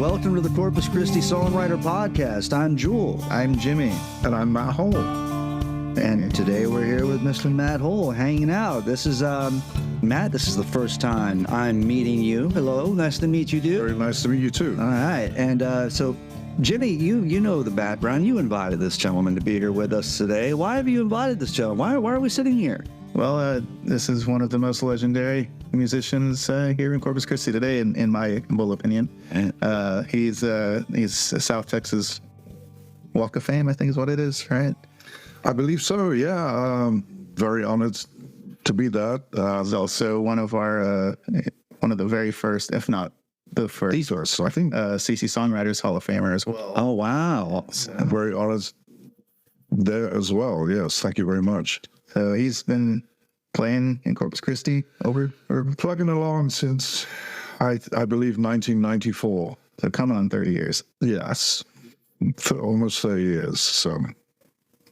welcome to the Corpus Christi Songwriter Podcast. I'm Jules. I'm Jimmy. And I'm Matt Hole. And today we're here with Mr. Matt Hole, hanging out. This is, Matt, this is the first time I'm meeting you. Hello, nice to meet you, dude. Very nice to meet you, too. All right, and so, Jimmy, you know the background. You invited this gentleman to be here with us today. Why have you invited this gentleman? Why are we sitting here? Well, this is one of the most legendary musicians here in Corpus Christi today, in my humble opinion. He's South Texas Walk of Fame, I think is what it is, right? I believe so, yeah. Very honored to be that. He's also one of the very first, if not the first, I think. CC Songwriters Hall of Famer as well. Oh, wow. So, very honored there as well, yes. Thank you very much. So he's been playing in Corpus Christi or plugging along since, I believe, 1994. So coming on 30 years. Yes, for almost 30 years. So,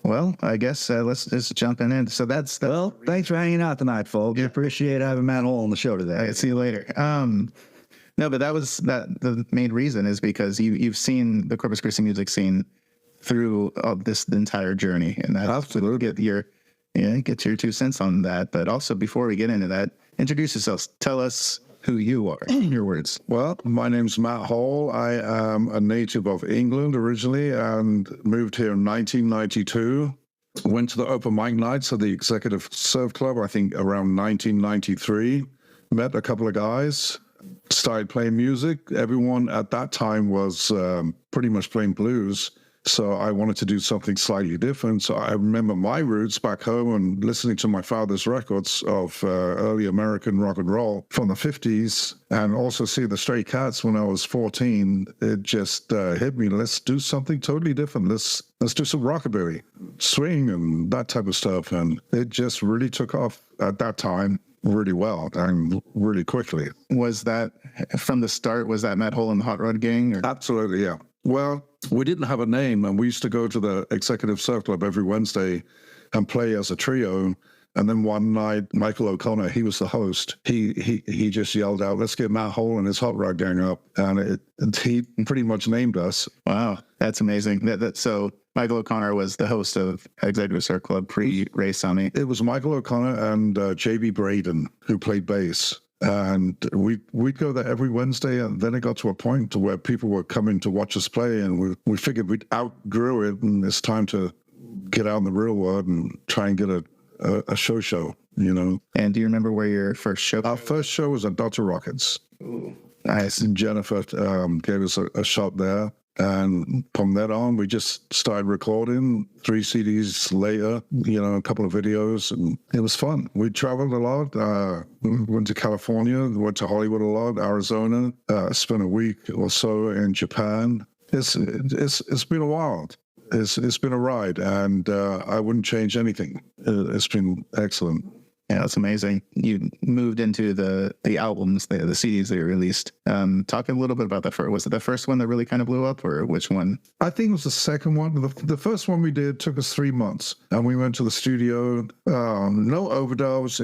well, I guess let's just jump in. So that's well, thanks for hanging out tonight, folks. Yeah. Appreciate having Matt Hole on the show today. All right, see you later. No, but the main reason is because you've seen the Corpus Christi music scene through this entire journey, and that's absolutely get your 2 cents on that. But also, before we get into that, introduce yourselves. Tell us who you are. In your words. Well, my name's Matt Hole. I am a native of England originally and moved here in 1992. Went to the open mic nights of the Executive Surf Club, I think around 1993. Met a couple of guys, started playing music. Everyone at that time was pretty much playing blues. So I wanted to do something slightly different. So I remember my roots back home and listening to my father's records of early American rock and roll from the 50s, and also seeing the Stray Cats when I was 14. It just hit me. Let's do something totally different. Let's do some rockabilly, swing, and that type of stuff. And it just really took off at that time really well and really quickly. Was that from the start? Was that Matt Hole and the Hot Rod Gang? Or? Absolutely, yeah. Well, we didn't have a name, and we used to go to the Executive Surf Club every Wednesday and play as a trio. And then one night, Michael O'Connor, he was the host. He just yelled out, "Let's get Matt Hole and his Hot Rod Gang up," and he pretty much named us. Wow, that's amazing. So Michael O'Connor was the host of Executive Surf Club pre-Ray Sunny. It was Michael O'Connor and J.B. Braden who played bass. And we'd go there every Wednesday, and then it got to a point to where people were coming to watch us play, and we figured we'd outgrew it, and it's time to get out in the real world and try and get a show, you know. And do you remember where your first show? Our first show was at Dr. Rockits. Ooh, nice. And Jennifer gave us a shot there. And from that on, we just started recording 3 CDs later, you know, a couple of videos, and it was fun. We traveled a lot. We went to California, went to Hollywood a lot, Arizona, spent a week or so in Japan. It's been a while. It's been a ride, and I wouldn't change anything. It's been excellent. Yeah, that's amazing. You moved into the albums, the CDs that you released. Talk a little bit about that. Was it the first one that really kind of blew up, or which one? I think it was the second one. The first one we did took us 3 months, and we went to the studio. No overdubs.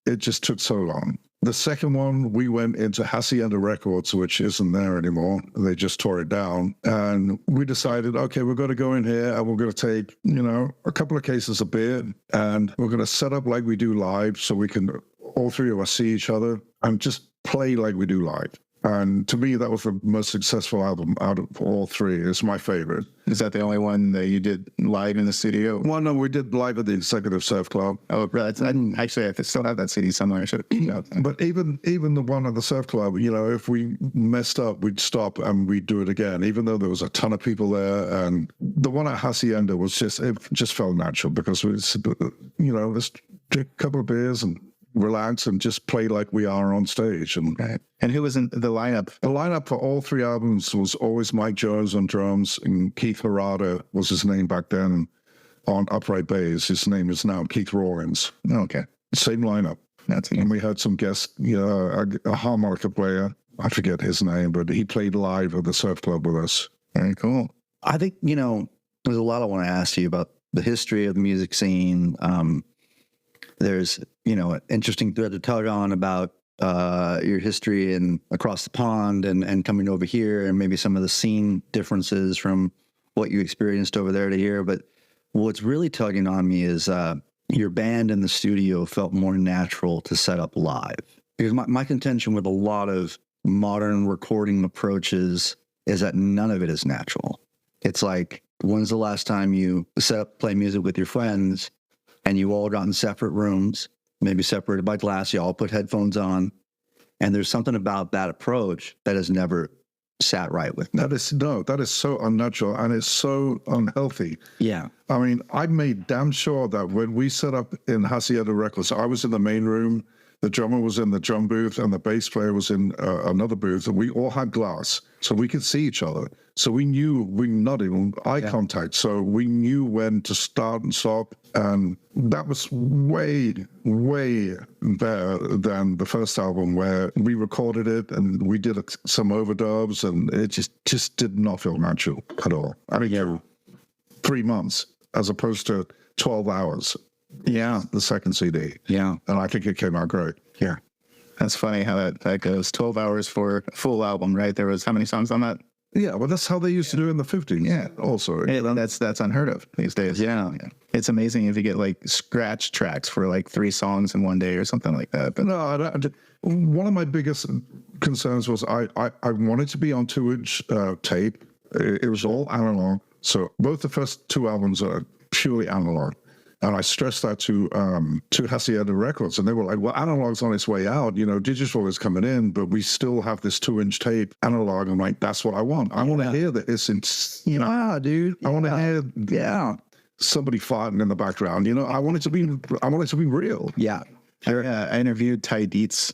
It just took so long. The second one, we went into Hacienda Records, which isn't there anymore. They just tore it down. And we decided, okay, we're going to go in here and we're going to take, you know, a couple of cases of beer, and we're going to set up like we do live so we can, all 3 of us, see each other and just play like we do live. And to me, that was the most successful album out of all 3. It's my favorite. Is that the only one that you did live in the studio? Well, no, we did live at the Executive Surf Club. Oh, right. I still have that CD somewhere. But even the one at the Surf Club, you know, if we messed up, we'd stop and we'd do it again, even though there was a ton of people there. And the one at Hacienda it just felt natural because you know, let's drink a couple of beers and relax and just play like we are on stage. And right. And who was in the lineup? The lineup for all 3 albums was always Mike Jones on drums, and Keith Harada was his name back then on upright bass. His name is now Keith Rawlins. Okay. Same lineup. And we had some guests, you know, a harmonica player. I forget his name, but he played live at the Surf Club with us. Very cool. I think, you know, there's a lot I want to ask you about the history of the music scene. There's, you know, an interesting thread to tug on about your history in across the pond and coming over here, and maybe some of the scene differences from what you experienced over there to here. But what's really tugging on me is your band in the studio felt more natural to set up live. Because my contention with a lot of modern recording approaches is that none of it is natural. It's like, when's the last time you set up, play music with your friends, and you all got in separate rooms, maybe separated by glass, you all put headphones on, and there's something about that approach that has never sat right with me. That is so unnatural, and it's so unhealthy. Yeah. I mean, I made damn sure that when we set up in Hacienda Records, I was in the main room, the drummer was in the drum booth, and the bass player was in another booth, and we all had glass, so we could see each other. So we knew, we not even eye contact, so we knew when to start and stop, and that was way, way better than the first album where we recorded it and we did some overdubs, and it just did not feel natural at all. I mean, 3 months as opposed to 12 hours. Yeah. The second CD. Yeah. And I think it came out great. Yeah. That's funny how that goes. 12 hours for a full album, right? There was how many songs on that? Yeah, well, that's how they used to do it in the 50s. Yeah. Also. Hey, that's unheard of these days. Yeah. It's amazing if you get like scratch tracks for like 3 songs in one day or something like that. But No, one of my biggest concerns was I wanted to be on 2-inch tape. It was all analog. So both the first 2 albums are purely analog. And I stressed that to Hacienda Records, and they were like, well, analog's on its way out, digital is coming in, but we still have this 2-inch tape analog. I'm like, that's what I want. I want to hear that it's Wow, dude. I want to hear somebody farting in the background. I want it to be real. Yeah. I interviewed Ty Dietz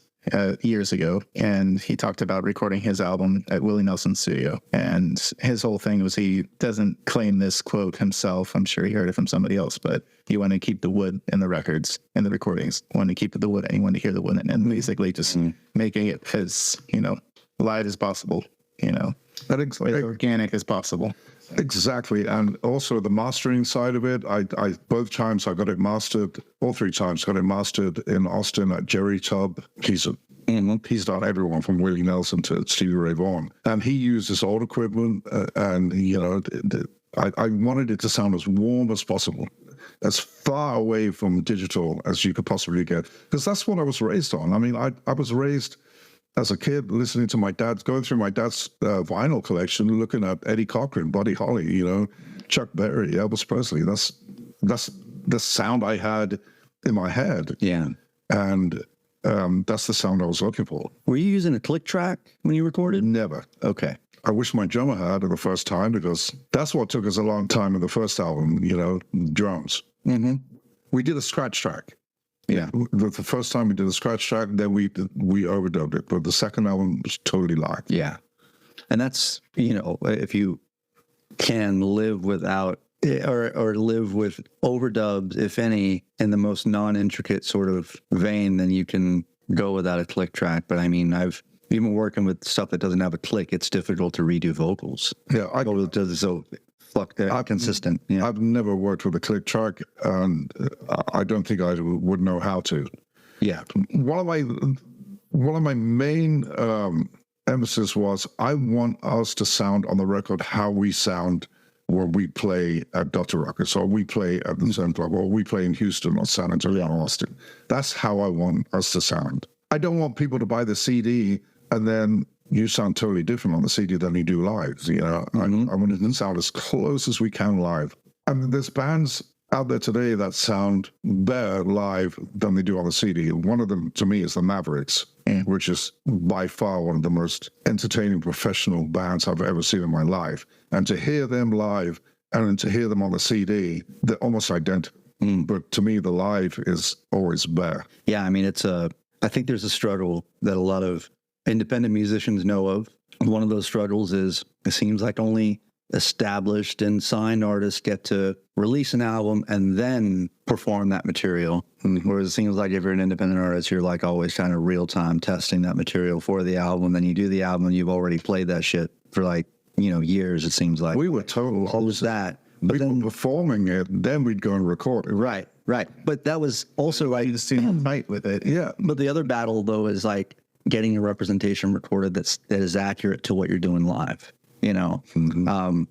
years ago, and he talked about recording his album at Willie Nelson's studio. And his whole thing was he doesn't claim this quote himself. I'm sure he heard it from somebody else, but he wanted to keep the wood in the records and the recordings, wanted to keep the wood, and he wanted to hear the wood, and basically just making it as, live as possible, as organic as possible. Exactly. And also the mastering side of it, I both times I got it mastered, all 3 times got it mastered in Austin at Jerry Tubb. He's done everyone from Willie Nelson to Stevie Ray Vaughan. And he used his old equipment, and, I wanted it to sound as warm as possible, as far away from digital as you could possibly get. Because that's what I was raised on. I mean, I was raised as a kid listening to going through my dad's vinyl collection, looking at Eddie Cochran, Buddy Holly, Chuck Berry, Elvis Presley. That's the sound I had in my head. Yeah. And that's the sound I was looking for. Were you using a click track when you recorded? Never. Okay. I wish my drummer had it the first time, because that's what took us a long time in the first album, drums. Mm-hmm. We did a scratch track. Yeah. The first time we did a scratch track, then we overdubbed it. But the second album was totally live. Yeah. And that's, if you can live without or live with overdubs, if any, in the most non-intricate sort of vein, then you can go without a click track. But I mean, I've even working with stuff that doesn't have a click, it's difficult to redo vocals. Yeah. Consistent. Yeah. I've never worked with a click track, and I don't think I would know how to. Yeah. One of my main emphasis was I want us to sound on the record how we sound when we play at Dr. Rockits, or we play at the Zen Club, or we play in Houston or San Antonio or Austin. That's how I want us to sound. I don't want people to buy the CD and then you sound totally different on the CD than you do live. I want it to sound as close as we can live. I mean, there's bands out there today that sound better live than they do on the CD. One of them, to me, is the Mavericks, which is by far one of the most entertaining professional bands I've ever seen in my life. And to hear them live and to hear them on the CD, they're almost identical. But to me, the live is always better. Yeah, I mean, I think there's a struggle that a lot of independent musicians know of. One of those struggles is it seems like only established and signed artists get to release an album and then perform that material. Whereas it seems like if you're an independent artist, you're like always kind of real time testing that material for the album. Then you do the album and you've already played that shit for years, it seems like. We were total What was that? But we were performing it, then we'd go and record it. Right. Right. But that was also like, You just didn't fight with it. Yeah. but the other battle though is like getting a representation recorded that is accurate to what you're doing live. You know,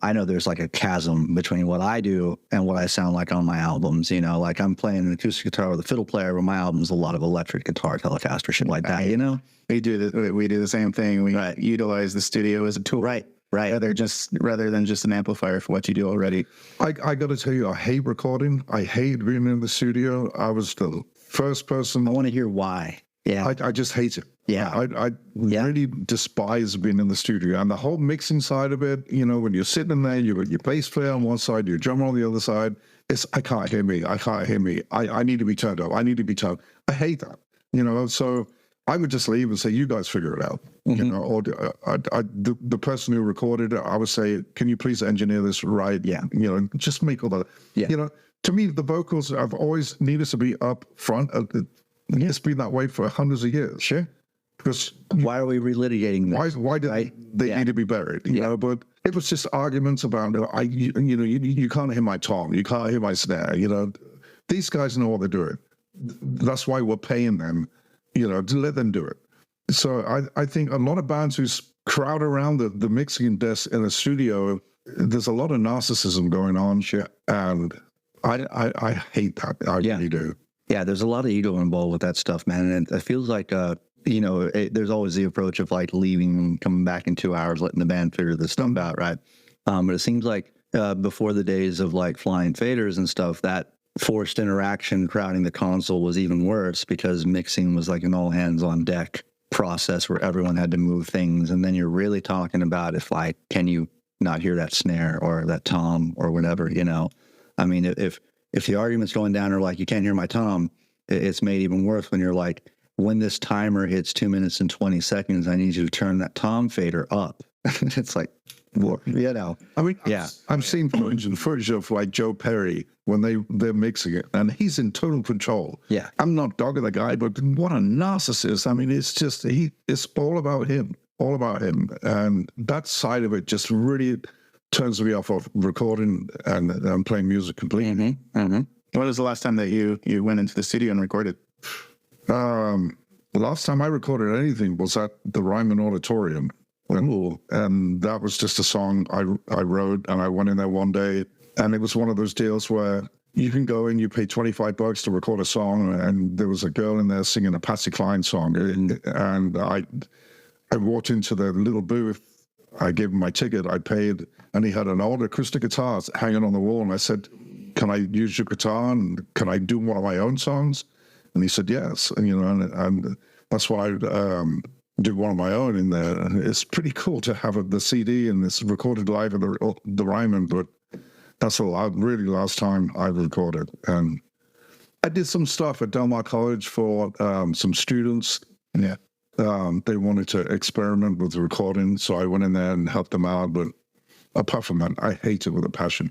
I know there's like a chasm between what I do and what I sound like on my albums. You know, like I'm playing an acoustic guitar with a fiddle player, but my album's a lot of electric guitar, Telecaster, shit like that. You know, We do the same thing. We utilize the studio as a tool. right. Rather than just an amplifier for what you do already. I got to tell you, I hate recording. I hate being in the studio. I was the first person. I want to hear why. Yeah. I just hate it. Yeah. I really despise being in the studio and the whole mixing side of it. You know, when you're sitting in there, you got your bass player on one side, your drummer on the other side. I can't hear me. I need to be turned up. I need to be turned. I hate that. You know, so I would just leave and say, you guys figure it out. You know, or the person who recorded it, I would say, can you please engineer this right? Yeah. You know, just make all that. Yeah. You know, to me, the vocals have always needed to be up front. It's been that way for hundreds of years. Sure. Because Why are we relitigating this? why do they need to be buried? You know, but it was just arguments about you can't hear my tom, you can't hear my snare. You know, these guys know what they're doing. That's why we're paying them. You know, to let them do it. So I think a lot of bands who crowd around the mixing desk in a studio, there's a lot of narcissism going on. And I hate that. I really do. Yeah, there's a lot of ego involved with that stuff, man. And it feels like, you know, there's always the approach of like leaving and coming back in 2 hours, letting the band figure this stuff out, right? But it seems like before the days of like flying faders and stuff, that forced interaction crowding the console was even worse because mixing was like an all hands on deck process where everyone had to move things. And then you're really talking about if like, can you not hear that snare or that tom or whatever, you know? I mean, if the argument's going down or like, you can't hear my tom, it's made even worse when you're like, when this timer hits 2 minutes and 20 seconds, I need you to turn that tom fader up. It's like, well, you know. I mean, I'm seeing footage of like Joe Perry when they're mixing it, and he's in total control. Yeah. I'm not dogging the guy, but what a narcissist. I mean, it's just, it's all about him, And that side of it just really turns me off of recording and playing music completely. When was the last time that you went into the studio and recorded? The last time I recorded anything was at the Ryman Auditorium. And that was just a song I wrote, and I went in there one day, and it was one of those deals where you can go in, you pay $25 to record a song, and there was a girl in there singing a Patsy Cline song, and I walked into the little booth, I gave him my ticket, I paid, and he had an old acoustic guitar hanging on the wall, and I said, can I use your guitar, and can I do one of my own songs? And he said, yes, and you know, and that's why I do one of my own in there. And it's pretty cool to have the CD and it's recorded live at the Ryman, but that's really last time I recorded. And I did some stuff at Del Mar College for some students. Yeah. They wanted to experiment with recording, so I went in there and helped them out. But apart from that, I hate it with a passion.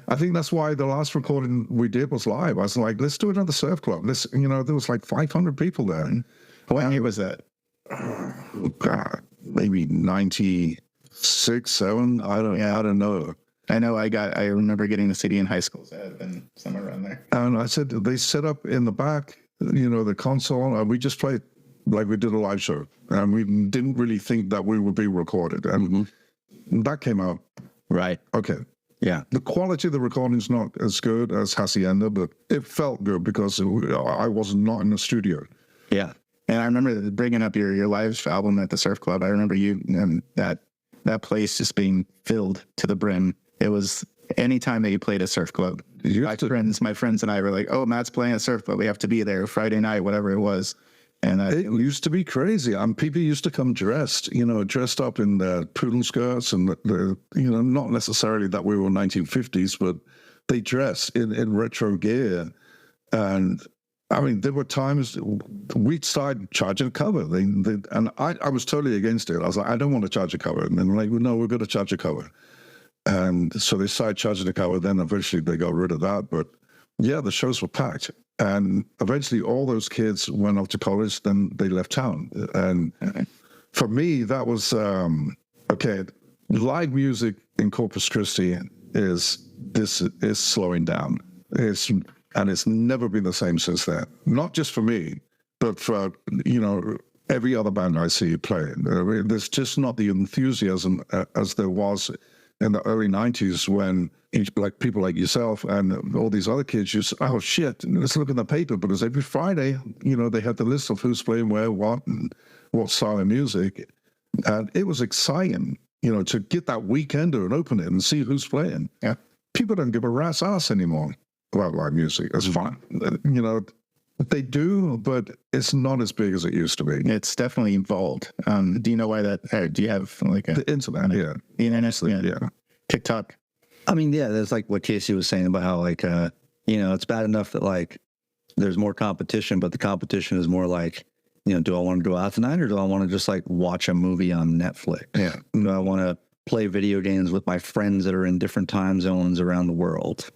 I think that's why the last recording we did was live. I was like, let's do another surf club. There was like 500 people there. What year was that? God, maybe 96, 7. I don't know. I know I remember getting the CD in high school, so it had been somewhere around there. And I said, they set up in the back, you know, the console, and we just played like we did a live show. And we didn't really think that we would be recorded. And that came out. Right. Okay. Yeah. The quality of the recording's not as good as Hacienda, but it felt good because I was not in the studio. Yeah. And I remember bringing up your live album at the Surf Club. I remember you and that place just being filled to the brim. It was any time that you played a surf club. My friends and I were like, oh, Matt's playing a surf club. We have to be there Friday night, whatever it was. And it used to be crazy. People used to come dressed up in their poodle skirts and not necessarily that we were 1950s, but they dressed in retro gear. And I mean, there were times we'd start charging a cover. And I was totally against it. I was like, I don't want to charge a cover. And then like, well, no, we're going to charge a cover. And so they started charging a cover. Then eventually they got rid of that. But yeah, the shows were packed. And eventually all those kids went off to college. Then they left town. And for me, that was, live music in Corpus Christi is slowing down. And it's never been the same since then. Not just for me, but for, every other band I see playing. There's just not the enthusiasm as there was in the early 90s when like people like yourself and all these other kids just, oh shit, let's look in the paper, because every Friday, they had the list of who's playing where, what, and what style of music. And it was exciting, to get that weekender and open it and see who's playing. Yeah. People don't give a rat's ass anymore about live music. It's fun. They do, but it's not as big as it used to be. It's definitely evolved. Do you know why that? Do you have like The internet, yeah. The internet, yeah. TikTok. I mean, yeah, that's like what Casey was saying about how like, it's bad enough that like there's more competition, but the competition is more like, do I want to go out tonight or do I want to just like watch a movie on Netflix? Yeah. Do I want to play video games with my friends that are in different time zones around the world?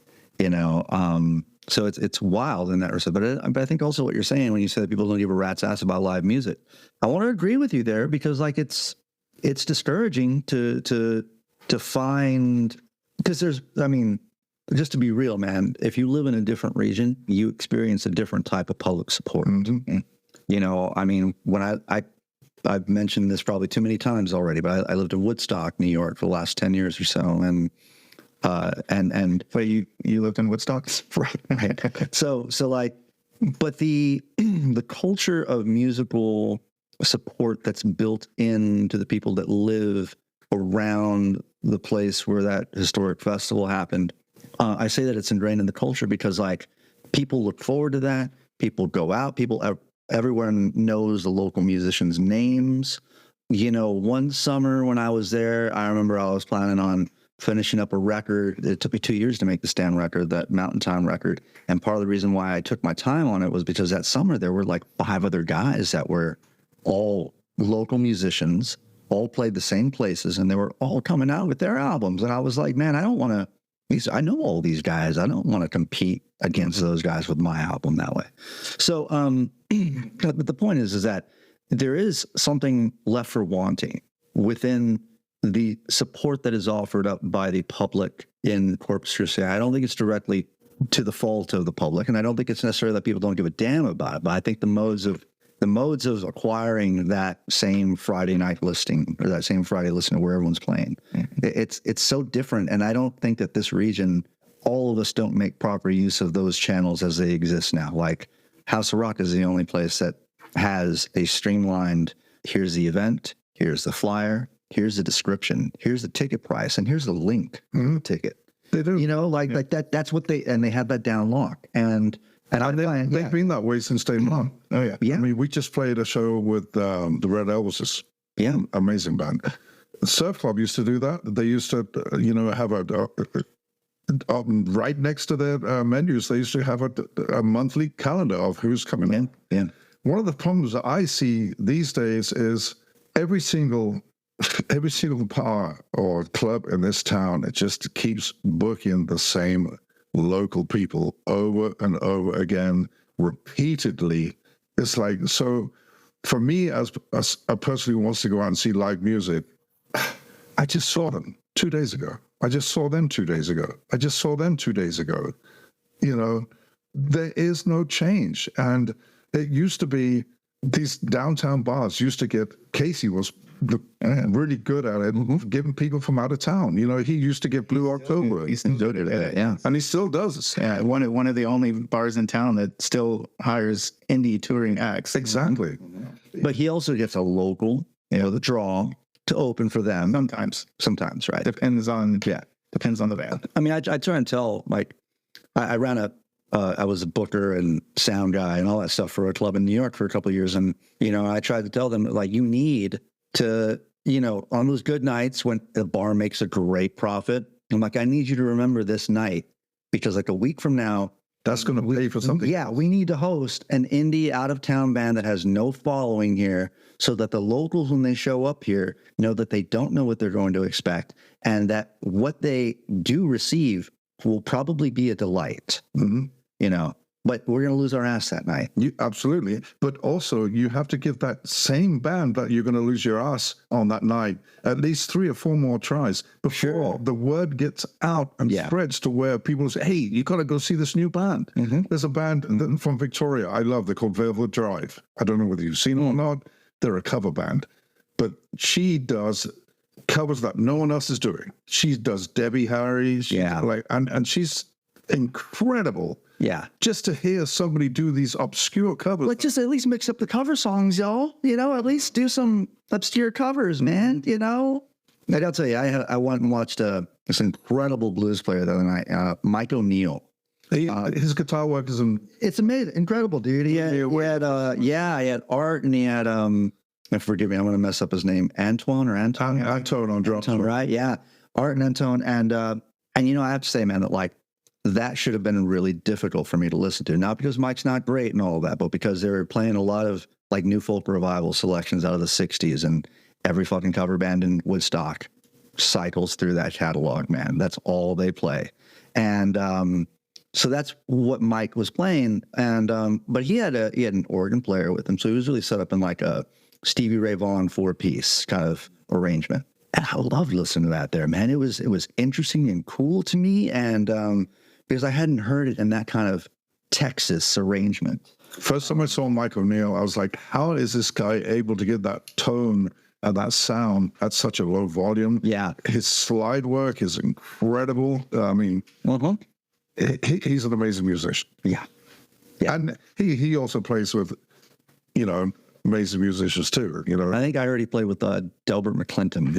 So it's wild in that respect. But I think also what you're saying when you say that people don't give a rat's ass about live music, I want to agree with you there, because like it's discouraging to find, because just to be real, man, if you live in a different region, you experience a different type of public support. Mm-hmm. When I've mentioned this probably too many times already, but I lived in Woodstock, New York for the last 10 years or so. And But you lived in Woodstock? Right. So like, but the culture of musical support that's built into the people that live around the place where that historic festival happened, I say that it's ingrained in the culture because like people look forward to that. People go out. Everyone knows the local musicians' names. One summer when I was there, I remember I was planning on finishing up a record. It took me 2 years to make the Stan record, that Mountain Time record. And part of the reason why I took my time on it was because that summer there were like 5 other guys that were all local musicians, all played the same places, and they were all coming out with their albums. And I was like, man, I know all these guys. I don't want to compete against those guys with my album that way. So, but the point is that there is something left for wanting within the support that is offered up by the public in Corpus Christi. I don't think it's directly to the fault of the public, and I don't think it's necessarily that people don't give a damn about it, but I think the modes of acquiring that same Friday night listing or that same Friday listening where everyone's playing, it's so different. And I don't think that this region, all of us don't make proper use of those channels as they exist now. Like House of Rock is the only place that has a streamlined, here's the event, here's the flyer, here's the description, here's the ticket price, and here's the link to the ticket. They do. Like that. That's what they have that down lock. And they've been that way since day one. Oh yeah. Yeah. I mean, we just played a show with the Red Elvises. Yeah. Amazing band. Surf Club used to do that. They used to, have right next to their menus, they used to have a monthly calendar of who's coming in. Yeah. One of the problems that I see these days is every single bar or club in this town, it just keeps booking the same local people over and over again, repeatedly. It's like, so for me as a person who wants to go out and see live music, I just saw them 2 days ago. I just saw them 2 days ago. I just saw them 2 days ago. There is no change. And it used to be these downtown bars used to get, Casey was really good at it, giving people from out of town. He used to get Blue October. He still did it. Yeah. And he still does. Yeah, one of the only bars in town that still hires indie touring acts. Exactly. But he also gets a local, the draw to open for them. Sometimes, right? Depends on the band. I mean, I try and tell, like, I ran I was a booker and sound guy and all that stuff for a club in New York for a couple of years. And, I tried to tell them, like, you need to, on those good nights when the bar makes a great profit, I'm like, I need you to remember this night because like a week from now, that's going to pay for something. Yeah, we need to host an indie out-of-town band that has no following here so that the locals, when they show up here, know that they don't know what they're going to expect and that what they do receive will probably be a delight. but we're going to lose our ass that night. Absolutely. But also, you have to give that same band that you're going to lose your ass on that night at least 3 or 4 more tries before the word gets out and spreads to where people say, hey, you got to go see this new band. There's a band from Victoria I love. They're called Velvet Drive. I don't know whether you've seen them or not. They're a cover band. But she does covers that no one else is doing. She does Debbie Harry. And she's incredible. Yeah. Just to hear somebody do these obscure covers. Let's just at least mix up the cover songs, y'all. You know, at least do some obscure covers, man. You know? And I'll tell you, I went and watched this incredible blues player the other night, Mike O'Neill. His guitar work is it's amazing, incredible, dude. He had he had Art, and he had forgive me, I'm going to mess up his name, Antoine on drums. Antone, right? Yeah, Art and Antoine, and you know, I have to say, man, that like that should have been really difficult for me to listen to. Not because Mike's not great and all of that, but because they were playing a lot of like new folk revival selections out of the '60s, and every fucking cover band in Woodstock cycles through that catalog, man. That's all they play, and so that's what Mike was playing, and but he had an organ player with him, so he was really set up in like a Stevie Ray Vaughan 4-piece kind of arrangement. And I loved listening to that there, man. It was interesting and cool to me, and because I hadn't heard it in that kind of Texas arrangement. First time I saw Mike O'Neill, I was like, how is this guy able to get that tone and that sound at such a low volume? Yeah. His slide work is incredible. I mean, he's an amazing musician. Yeah. And he also plays with, you know, amazing musicians too, you know. I think I already played with Delbert McClinton.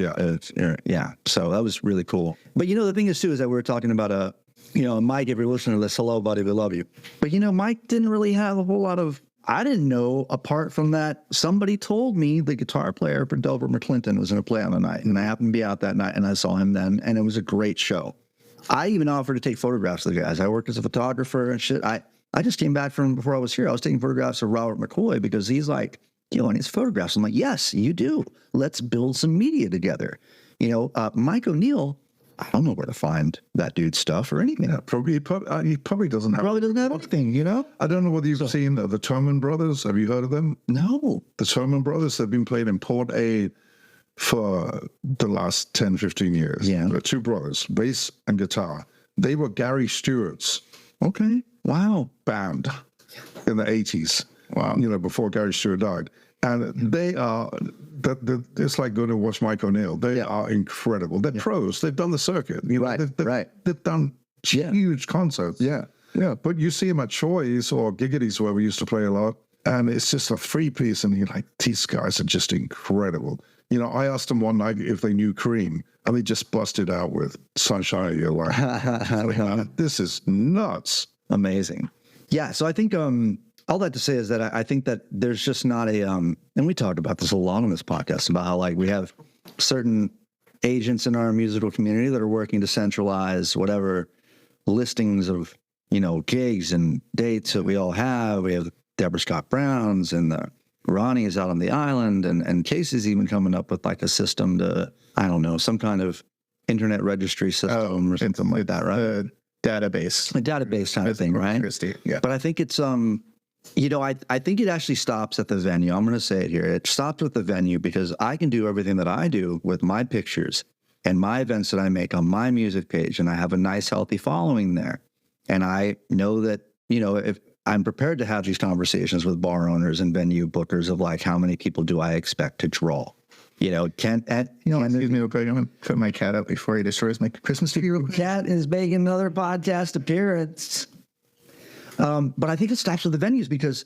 Yeah. So that was really cool. But you know, the thing is too, is that we were talking about you know, Mike, if you're listening to this, hello, buddy, we love you. But you know, Mike didn't really have a whole lot of, I didn't know, apart from that, somebody told me the guitar player for Delbert McClinton was going to play on the night. And I happened to be out that night and I saw him then, and it was a great show. I even offered to take photographs of the guys. I work as a photographer and shit. I just came back from before I was here. I was taking photographs of Robert McCoy because he's like, you know, in his photographs. I'm like, yes, you do. Let's build some media together. You know, Mike O'Neill, I don't know where to find that dude's stuff or anything. Yeah, he probably doesn't have. Probably doesn't have anything, you know? I don't know whether you've seen the Turman Brothers. Have you heard of them? No. The Turman Brothers have been playing in Port A for the last 10, 15 years. Yeah. They're 2 brothers, bass and guitar. They were Gary Stewart's band in the 80s. Wow. You know, before Gary Stewart died. And they are, it's like going to watch Mike O'Neill. They are incredible. They're pros. They've done the circuit. You know, they've done huge concerts. Yeah. But you see them at Troy's or Giggity's, where we used to play a lot, and it's just a 3-piece, and you're like, these guys are just incredible. You know, I asked them one night if they knew Cream, and they just busted out with Sunshine of Your Life. This is nuts. Amazing. Yeah, so I think all that to say is that I think that there's just not a and we talked about this a lot on this podcast about how like we have certain agents in our musical community that are working to centralize whatever listings of, you know, gigs and dates that we all have. We have Debra Scott-Browns and the Ronnie's out on the island, and Casey's even coming up with like a system to, I don't know, some kind of internet registry system or something like that, right? A database kind of thing, right? Christi, yeah. But I think it's you know, I think it actually stops at the venue. I'm going to say it here. It stops with the venue because I can do everything that I do with my pictures and my events that I make on my music page, and I have a nice, healthy following there. And I know that, you know, if I'm prepared to have these conversations with bar owners and venue bookers of like, how many people do I expect to draw? You know, excuse me real quick. I'm going to put my cat up before he destroys my Christmas tree real quick. Cat is making another podcast appearance. But I think it stops with the venues because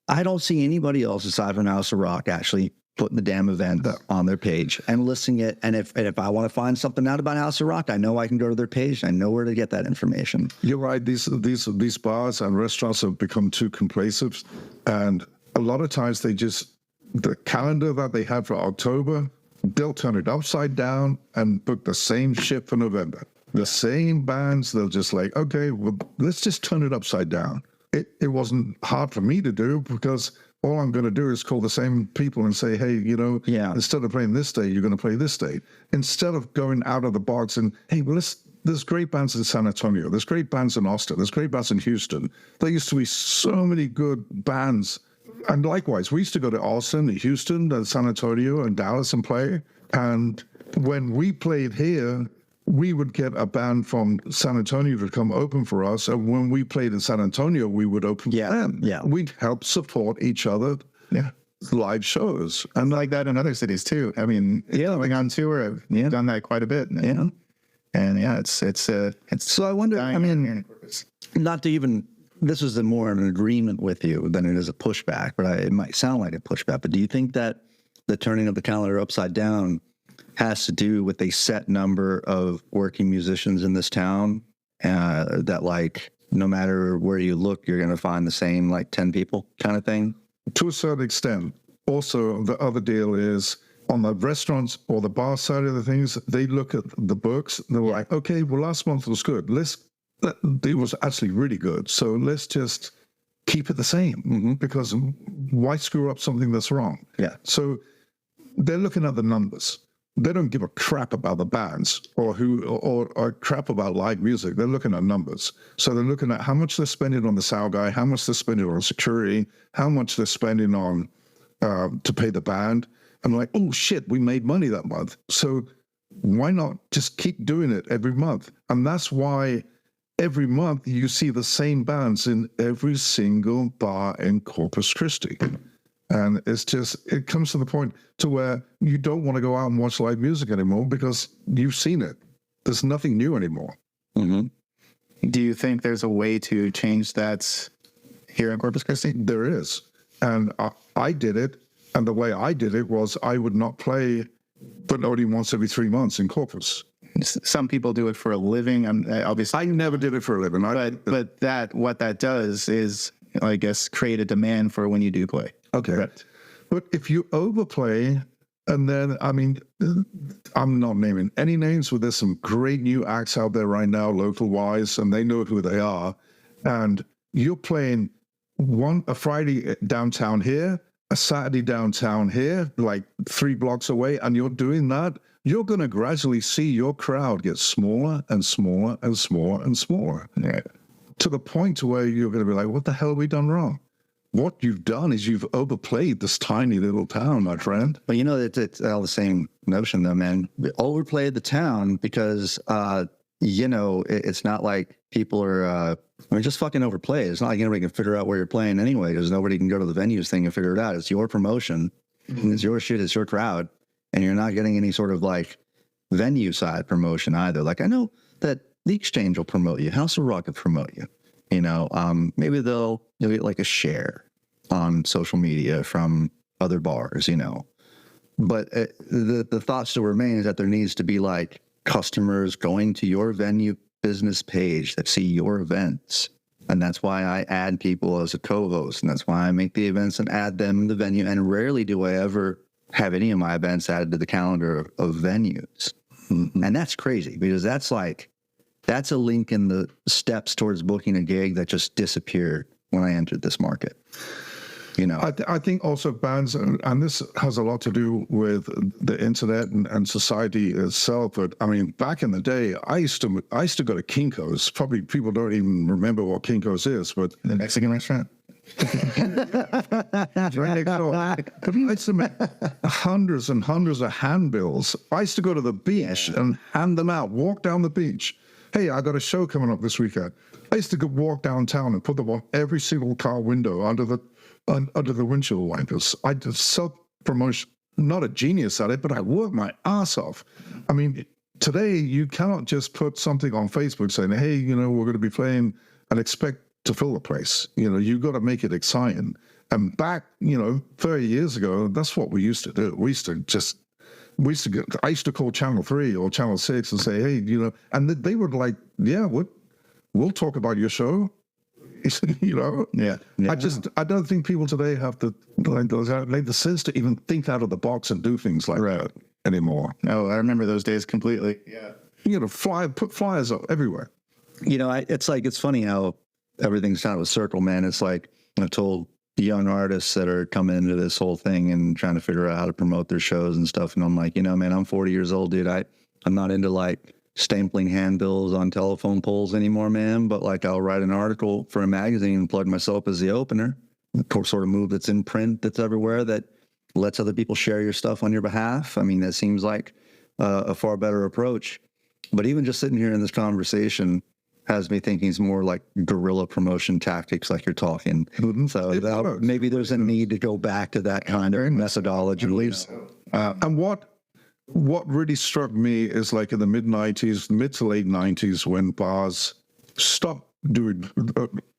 I don't see anybody else aside from House of Rock actually putting the damn event on their page and listing it. And if I want to find something out about House of Rock, I know I can go to their page. I know where to get that information. You're right. These bars and restaurants have become too complacent, and a lot of times the calendar that they had for October, they'll turn it upside down and book the same shit for November. The same bands, they'll just like, okay, well, let's just turn it upside down. It wasn't hard for me to do because all I'm going to do is call the same people and say, hey, you know, instead of playing this day, you're going to play this day. Instead of going out of the box and, hey, well, let's there's great bands in San Antonio. There's great bands in Austin. There's great bands in Houston. There used to be so many good bands. And likewise, we used to go to Austin, Houston, and San Antonio, and Dallas and play. And when we played here, we would get a band from San Antonio to come open for us. And when we played in San Antonio, we would open for them. Yeah. We'd help support each other. Yeah. Live shows. And like that in other cities too. I mean, going on tour, I've done that quite a bit. And, it's So I wonder, I mean, not to even, this is more an agreement with you than it is a pushback, but it might sound like a pushback. But do you think that the turning of the calendar upside down has to do with a set number of working musicians in this town, that like, no matter where you look, you're going to find the same like 10 people kind of thing? To a certain extent. Also, the other deal is on the restaurants or the bar side of the things, they look at the books. They're like, okay, well, last month was good. It was actually really good. So let's just keep it the same, because why screw up something that's wrong? Yeah. So they're looking at the numbers. They don't give a crap about the bands or crap about live music. They're looking at numbers. So they're looking at how much they're spending on the sound guy, how much they're spending on security, how much they're spending on to pay the band. I'm like, oh shit, we made money that month. So why not just keep doing it every month? And that's why every month you see the same bands in every single bar in Corpus Christi. And it's just, it comes to the point to where you don't want to go out and watch live music anymore because you've seen it. There's nothing new anymore. Do you think there's a way to change that here in Corpus Christi? There is. And I did it. And the way I did it was I would not play but only once every 3 months in Corpus. Some people do it for a living. Obviously, I never did it for a living. But what that does is, I guess, create a demand for when you do play. Okay. Correct. But if you overplay, and then, I mean, I'm not naming any names, but there's some great new acts out there right now, local-wise, and they know who they are. And you're playing a Friday downtown here, a Saturday downtown here, like 3 blocks away, and you're doing that, you're going to gradually see your crowd get smaller and smaller and smaller and smaller. Yeah. To the point to where you're going to be like, what the hell have we done wrong? What you've done is you've overplayed this tiny little town, my friend. But you know, it's all the same notion though, man. We overplayed the town because, you know, it's not like people are, just fucking overplay. It's not like anybody can figure out where you're playing anyway, because nobody can go to the venues thing and figure it out. It's your promotion. It's your shit. It's your crowd. And you're not getting any sort of like venue side promotion either. Like I know that the Exchange will promote you. House of Rock will promote you. You know, maybe you'll get like a share on social media from other bars, you know. But the thought still remains that there needs to be like customers going to your venue business page that see your events. And that's why I add people as a co-host. And that's why I make the events and add them in the venue. And rarely do I ever have any of my events added to the calendar of venues. And that's crazy because that's a link in the steps towards booking a gig that just disappeared when I entered this market. You know, I think also bands, and this has a lot to do with the internet and society itself. But I mean, back in the day, I used to go to Kinko's. Probably people don't even remember what Kinko's is, but The Mexican restaurant. right next door. I used to make hundreds and hundreds of handbills. I used to go to the beach and hand them out, walk down the beach. Hey, I got a show coming up this weekend. I used to go walk downtown and put them on every single car window under the windshield wipers. I did self-promotion, not a genius at it, but I worked my ass off. I mean, today you cannot just put something on Facebook saying, hey, you know, we're going to be playing and expect to fill the place. You know, you got to make it exciting. And back, 30 years ago, that's what we used to do. I used to call Channel 3 or Channel 6 and say, hey, and they were like, yeah, we'll talk about your show. Yeah. I don't think people today have the sense to even think out of the box and do things like that anymore. No, I remember those days completely. Yeah. Put flyers up everywhere. It's funny how everything's kind of a circle, man. It's like I told the young artists that are coming into this whole thing and trying to figure out how to promote their shows and stuff. And I'm like, man, I'm 40 years old, dude. I'm not into like stapling handbills on telephone poles anymore, man. But like I'll write an article for a magazine and plug myself as the opener. Sort of move that's in print, that's everywhere, that lets other people share your stuff on your behalf. I mean, that seems like a far better approach. But even just sitting here in this conversation has me thinking it's more like guerrilla promotion tactics, like you're talking. So maybe there's a need to go back to that kind of methodology. And what really struck me is like in the mid to late 90s, when bars stopped doing,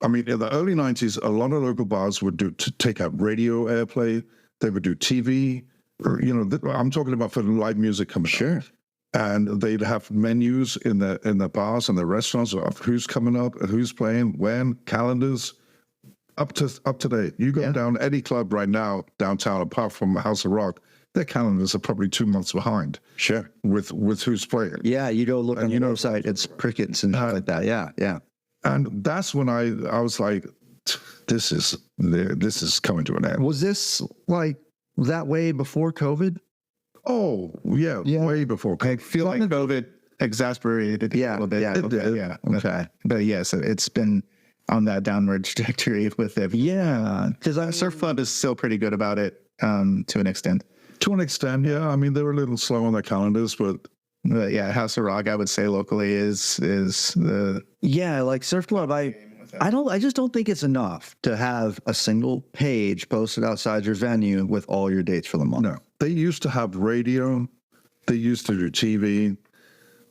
I mean, in the early 90s, a lot of local bars would take out radio airplay. They would do TV, or, you know, I'm talking about for the live music coming out. And they'd have menus in the bars and the restaurants of who's coming up, who's playing, when, calendars, up to date. You go down any club right now downtown, apart from House of Rock, their calendars are probably 2 months behind. With who's playing. Yeah, you go look on the website, it's crickets and stuff like that. Yeah. And that's when I was like, this is coming to an end. Was this like that way before COVID? Oh, yeah. Way before. I feel like COVID exasperated it a little bit. Yeah. Okay. But yes, it's been on that downward trajectory with it. Yeah. Because Surf Club is still pretty good about it to an extent. To an extent, yeah. I mean, they were a little slow on their calendars, but yeah, House of Rock, I would say locally is the like Surf Club. I just don't think it's enough to have a single page posted outside your venue with all your dates for the month. No, they used to have radio, they used to do TV,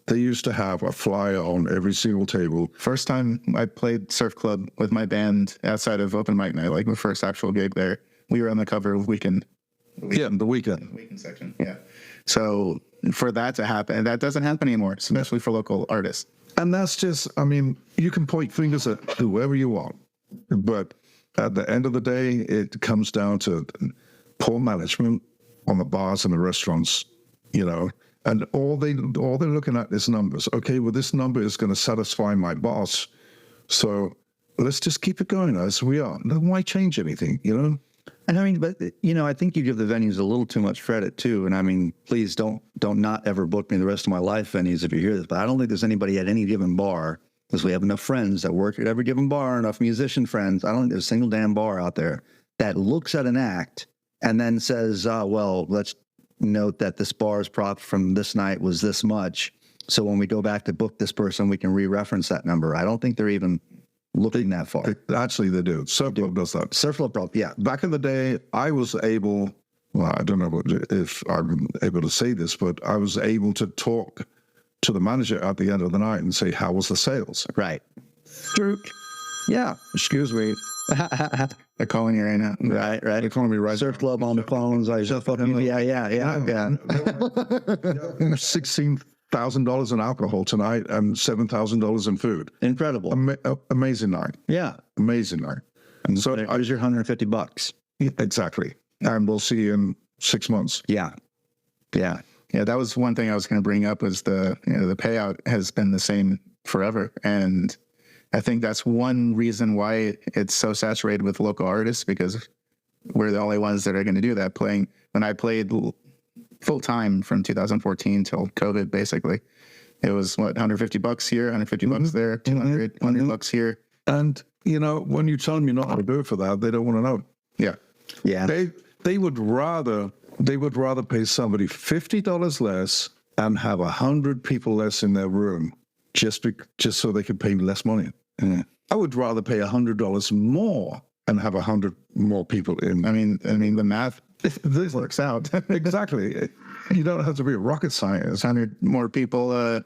they used to have a flyer on every single table. First time I played Surf Club with my band outside of open mic night, like my first actual gig there, we were on the cover of Weekend. The Weekend section. Yeah. So for that to happen, that doesn't happen anymore, especially for local artists. And that's just, I mean, you can point fingers at whoever you want, but at the end of the day, it comes down to poor management on the bars and the restaurants, you know, and all they're looking at is numbers. Okay, well, this number is going to satisfy my boss, so let's just keep it going as we are. Why change anything, you know? And I mean, but you know, I think you give the venues a little too much credit too. And I mean, please don't not ever book me the rest of my life, venues, if you hear this. But I don't think there's anybody at any given bar, because we have enough friends that work at every given bar, enough musician friends. I don't think there's a single damn bar out there that looks at an act and then says, well, let's note that this bar's profit from this night was this much. So when we go back to book this person, we can re-reference that number. I don't think they're even looking that far. Actually, they do. Surf Club does that. Surf Club, yeah. Back in the day, I was able, well, I don't know if I'm able to say this, but I was able to talk to the manager at the end of the night and say, how was the sales? Right. True. Yeah. Excuse me. They're calling you right now. Right. They're calling me right Surf Club on the phones. Yeah. $16,000 in alcohol tonight and $7,000 in food. Incredible. Amazing night. Yeah. Amazing night. And so there's your $150. Exactly. And we'll see you in 6 months. Yeah. Yeah. Yeah. That was one thing I was going to bring up, was the payout has been the same forever. And I think that's one reason why it's so saturated with local artists, because we're the only ones that are going to do that. When I played full time from 2014 till COVID, basically, it was what, $150 here, $150 there, $200 here. And you know, when you tell them you're not going to do it for that, they don't want to know. Yeah. They would rather pay somebody $50 less and have 100 people less in their room just so they could pay less money. Yeah. I would rather pay $100 more and have 100 more people in. I mean, the math, this works out. Exactly. You don't have to be a rocket scientist. 100 more people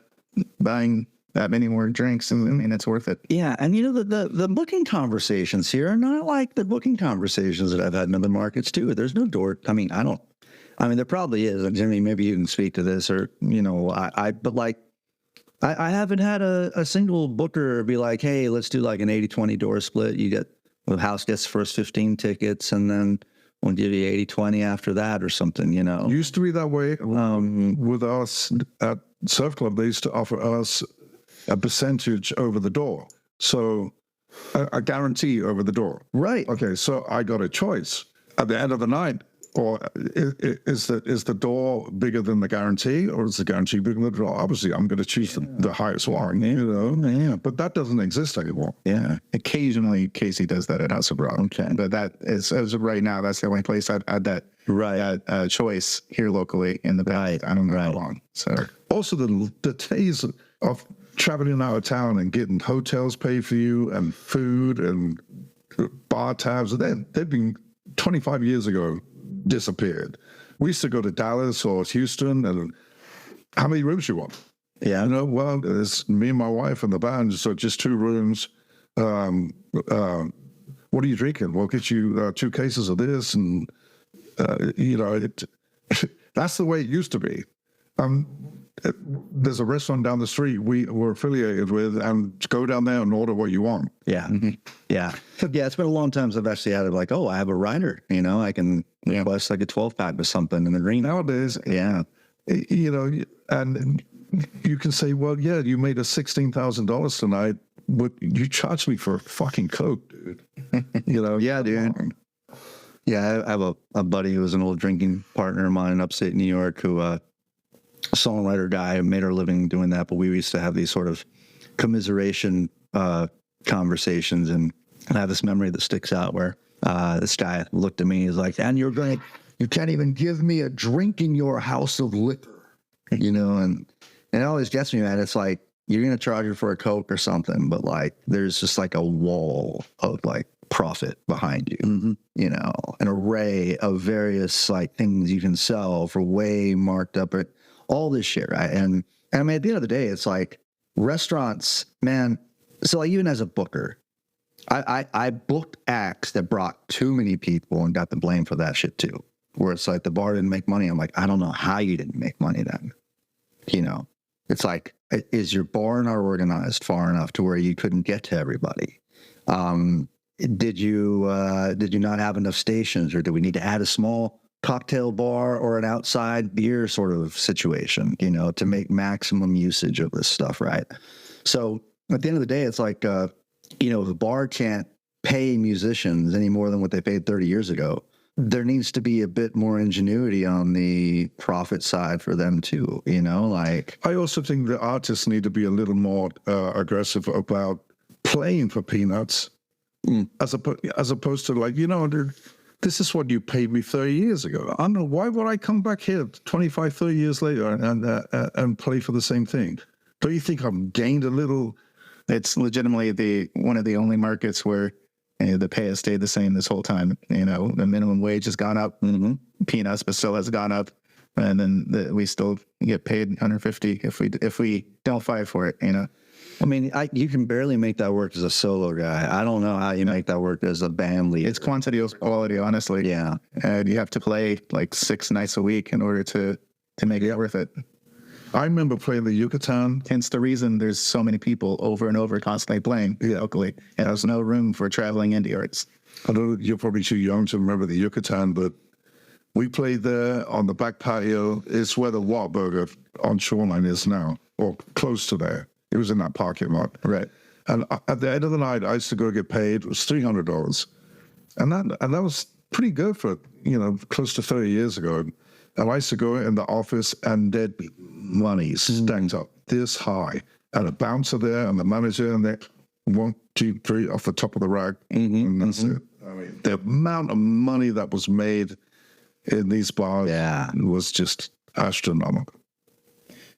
buying that many more drinks, and I mean, it's worth it. Yeah, and you know, the booking conversations here are not like the booking conversations that I've had in other markets too. There's no door. I mean, there probably is. Jimmy, maybe you can speak to this, or you know, I haven't had a single booker be like, hey, let's do like an 80-20 door split. The house gets the first 15 tickets, and then we'll give you 80-20 after that or something, you know. Used to be that way. With us at Surf Club, they used to offer us a percentage over the door. So a guarantee over the door. Right. Okay, so I got a choice. At the end of the night, Or is the door bigger than the guarantee, or is the guarantee bigger than the door? Obviously, I'm going to choose the highest one, Yeah, but that doesn't exist anymore. Yeah. Occasionally, Casey does that at House of Rock. Okay. But that is, as of right now, that's the only place I've had that choice here locally in the past. I don't know how long. So also the days of traveling out of town and getting hotels paid for you and food and bar tabs, they've been 25 years ago disappeared. We used to go to Dallas or Houston, and how many rooms you want? Yeah. Well, it's me and my wife and the band, so just 2 rooms. What are you drinking? We'll get you 2 cases of this, and that's the way it used to be. There's a restaurant down the street we're affiliated with, and go down there and order what you want. Yeah. Yeah. Yeah. It's been a long time since I've actually had it like, I have a rider, I can request like a 12-pack or something in the green. Nowadays, yeah. And you can say, well, yeah, you made us $16,000 tonight, but you charged me for a fucking Coke, dude. Yeah, dude. Yeah, I have a buddy who was an old drinking partner of mine in upstate New York who, a songwriter guy, made our living doing that, but we used to have these sort of commiseration conversations, and I have this memory that sticks out where this guy looked at me, he's like, and you can't even give me a drink in your house of liquor, and it always gets me, man. It's like, you're going to charge her for a Coke or something, but like, there's just like a wall of like profit behind you, an array of various like things you can sell for way marked up at all this shit, right? And I mean, at the end of the day, it's like restaurants, man. So like, even as a booker, I booked acts that brought too many people and got the blame for that shit too. Where it's like the bar didn't make money. I'm like, I don't know how you didn't make money then. It's like, is your bar not organized far enough to where you couldn't get to everybody? Did you not have enough stations, or do we need to add a small cocktail bar or an outside beer sort of situation, to make maximum usage of this stuff, right? So at the end of the day, it's like, if a bar can't pay musicians any more than what they paid 30 years ago, there needs to be a bit more ingenuity on the profit side for them too, like. I also think the artists need to be a little more aggressive about playing for peanuts, as opposed to like, this is what you paid me 30 years ago. I don't know, why would I come back here 25, 30 years later and play for the same thing? Don't you think I've gained a little? It's legitimately one of the only markets where the pay has stayed the same this whole time. The minimum wage has gone up, peanuts, but still has gone up. And then we still get paid $150 if we don't fight for it, I mean, you can barely make that work as a solo guy. I don't know how you make that work as a band leader. It's quantity over quality, honestly. Yeah. And you have to play like 6 nights a week in order to make it worth it. I remember playing the Yucatan. Hence the reason there's so many people over and over constantly playing locally. And there's no room for traveling indie artists. I know you're probably too young to remember the Yucatan, but we played there on the back patio. It's where the Whataburger on Shoreline is now, or close to there. It was in that parking lot. Right. And at the end of the night, I used to go get paid. It was $300. And that was pretty good for, close to 30 years ago. And I used to go in the office and there'd be money stacked up this high. And a bouncer there and the manager, and they 1, 2, 3 off the top of the rack. And that's it. I mean, the amount of money that was made in these bars was just astronomical.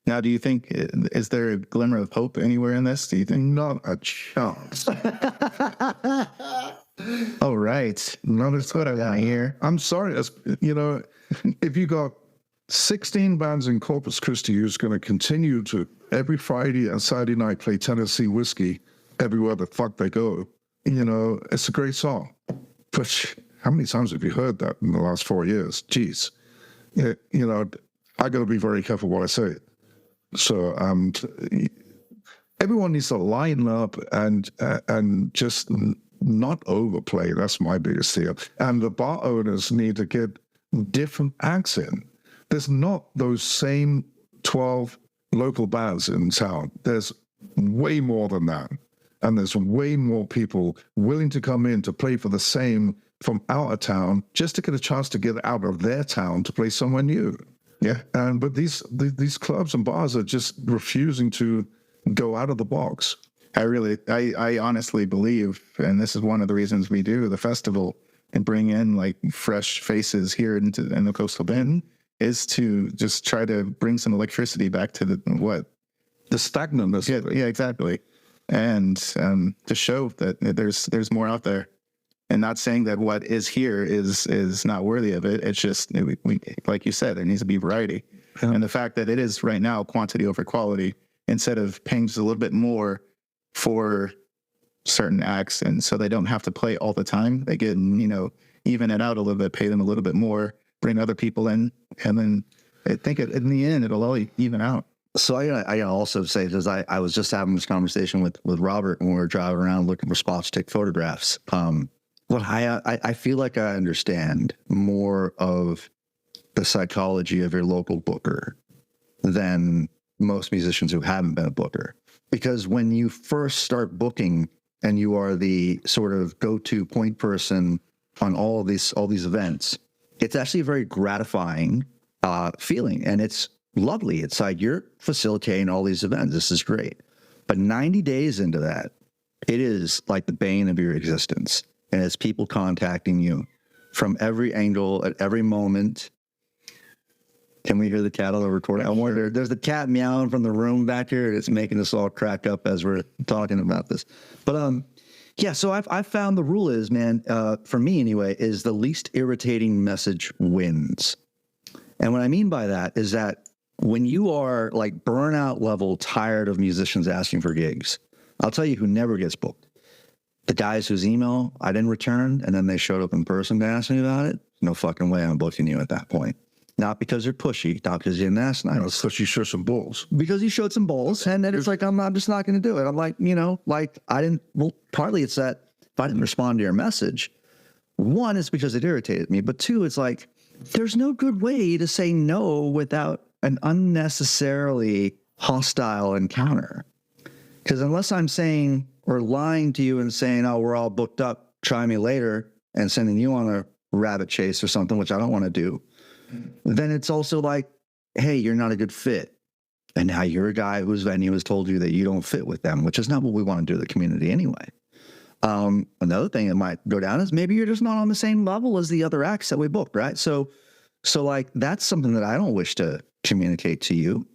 Now, do you think, is there a glimmer of hope anywhere in this? Do you think? Not a chance. Oh, right. No, that's what I want to hear. I'm sorry. If you got 16 bands in Corpus Christi who's going to continue to every Friday and Saturday night play Tennessee whiskey everywhere the fuck they go, it's a great song. But how many times have you heard that in the last 4 years? Jeez. I got to be very careful what I say. So everyone needs to line up and just not overplay. That's my biggest deal. And the bar owners need to get different acts in. There's not those same 12 local bands in town. There's way more than that. And there's way more people willing to come in to play for the same from out of town just to get a chance to get out of their town to play somewhere new. Yeah. But these clubs and bars are just refusing to go out of the box. I honestly believe, and this is one of the reasons we do the festival and bring in like fresh faces here in the Coastal Bend, is to just try to bring some electricity back to the stagnantness. Yeah, exactly. And to show that there's more out there. And not saying that what is here is not worthy of it. It's just, we, like you said, there needs to be variety. Yeah. And the fact that it is right now quantity over quality, instead of paying just a little bit more for certain acts, and so they don't have to play all the time. They get, even it out a little bit, pay them a little bit more, bring other people in, and then I think in the end it'll all even out. So I gotta also say, because I was just having this conversation with Robert when we were driving around looking for spots to take photographs. What I feel like I understand more of the psychology of your local booker than most musicians who haven't been a booker. Because when you first start booking and you are the sort of go-to point person on all these events, it's actually a very gratifying feeling, and it's lovely. It's like you're facilitating all these events. This is great. But 90 days into that, it is like the bane of your existence. And it's people contacting you from every angle at every moment. Can we hear the cat on the recording? I wonder, there's the cat meowing from the room back here. It's making us all crack up as we're talking about this. But yeah, so I've found the rule is, man, for me anyway, is the least irritating message wins. And what I mean by that is that when you are like burnout level tired of musicians asking for gigs, I'll tell you who never gets booked. The guys whose email I didn't return, and then they showed up in person to ask me about it. No fucking way I'm booking you at that point. Not because you're pushy, not because you didn't ask nice. No, because you showed some balls. Because you showed some balls, and then it's like, I'm just not going to do it. I'm like, partly it's that if I didn't respond to your message, one, it's because it irritated me, but two, it's like, there's no good way to say no without an unnecessarily hostile encounter. Because unless I'm saying or lying to you and saying, oh, we're all booked up, try me later, and sending you on a rabbit chase or something, which I don't want to do, then it's also like, hey, you're not a good fit. And now you're a guy whose venue has told you that you don't fit with them, which is not what we want to do to the community anyway. Another thing that might go down is maybe you're just not on the same level as the other acts that we booked, right? So like, that's something that I don't wish to communicate to you.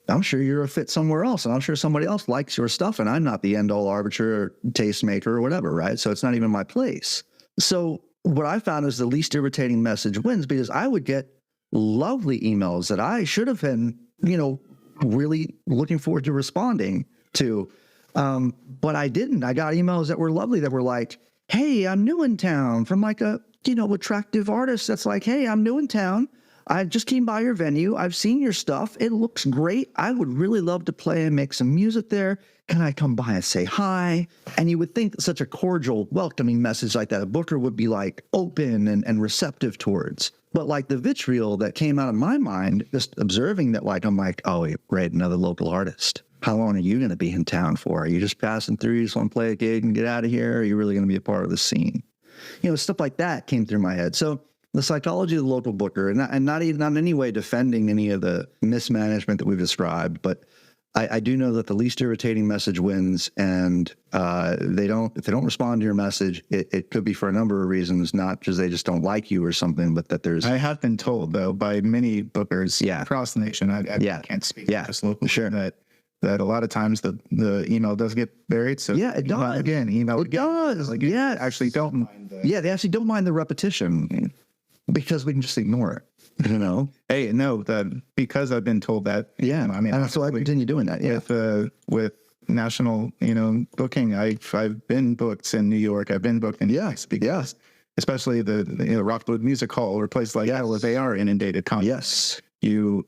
I'm sure you're a fit somewhere else, and I'm sure somebody else likes your stuff, and I'm not the end-all arbiter or tastemaker or whatever, right? So it's not even my place. So what I found is the least irritating message wins, because I would get lovely emails that I should have been, really looking forward to responding to. But I didn't. I got emails that were lovely that were like, hey, I'm new in town, from like a, attractive artist that's like, hey, I'm new in town. I just came by your venue. I've seen your stuff. It looks great. I would really love to play and make some music there. Can I come by and say hi? And you would think that such a cordial, welcoming message like that, a booker would be like open and receptive towards. But like the vitriol that came out of my mind, just observing that, like, I'm like, oh, great, another local artist. How long are you going to be in town for? Are you just passing through? You just want to play a gig and get out of here? Or are you really going to be a part of the scene? Stuff like that came through my head. So the psychology of the local booker, and not in any way defending any of the mismanagement that we've described, but I do know that the least irritating message wins, and if they don't respond to your message, it could be for a number of reasons, not because they just don't like you or something, but that there's. I have been told though by many bookers across the nation. I can't speak just locally. Sure. That a lot of times the email does get buried. So yeah, it does. Again, email it does. Like, yeah, actually don't mind. They actually don't mind the repetition because we can just ignore it. Hey, no, because I've been told that. Yeah, I mean, so I continue doing that. Yeah, with national, booking, I've been booked in New York. I've been booked in because especially the Rockwood Music Hall or places like that where they are inundated constantly. Yes, you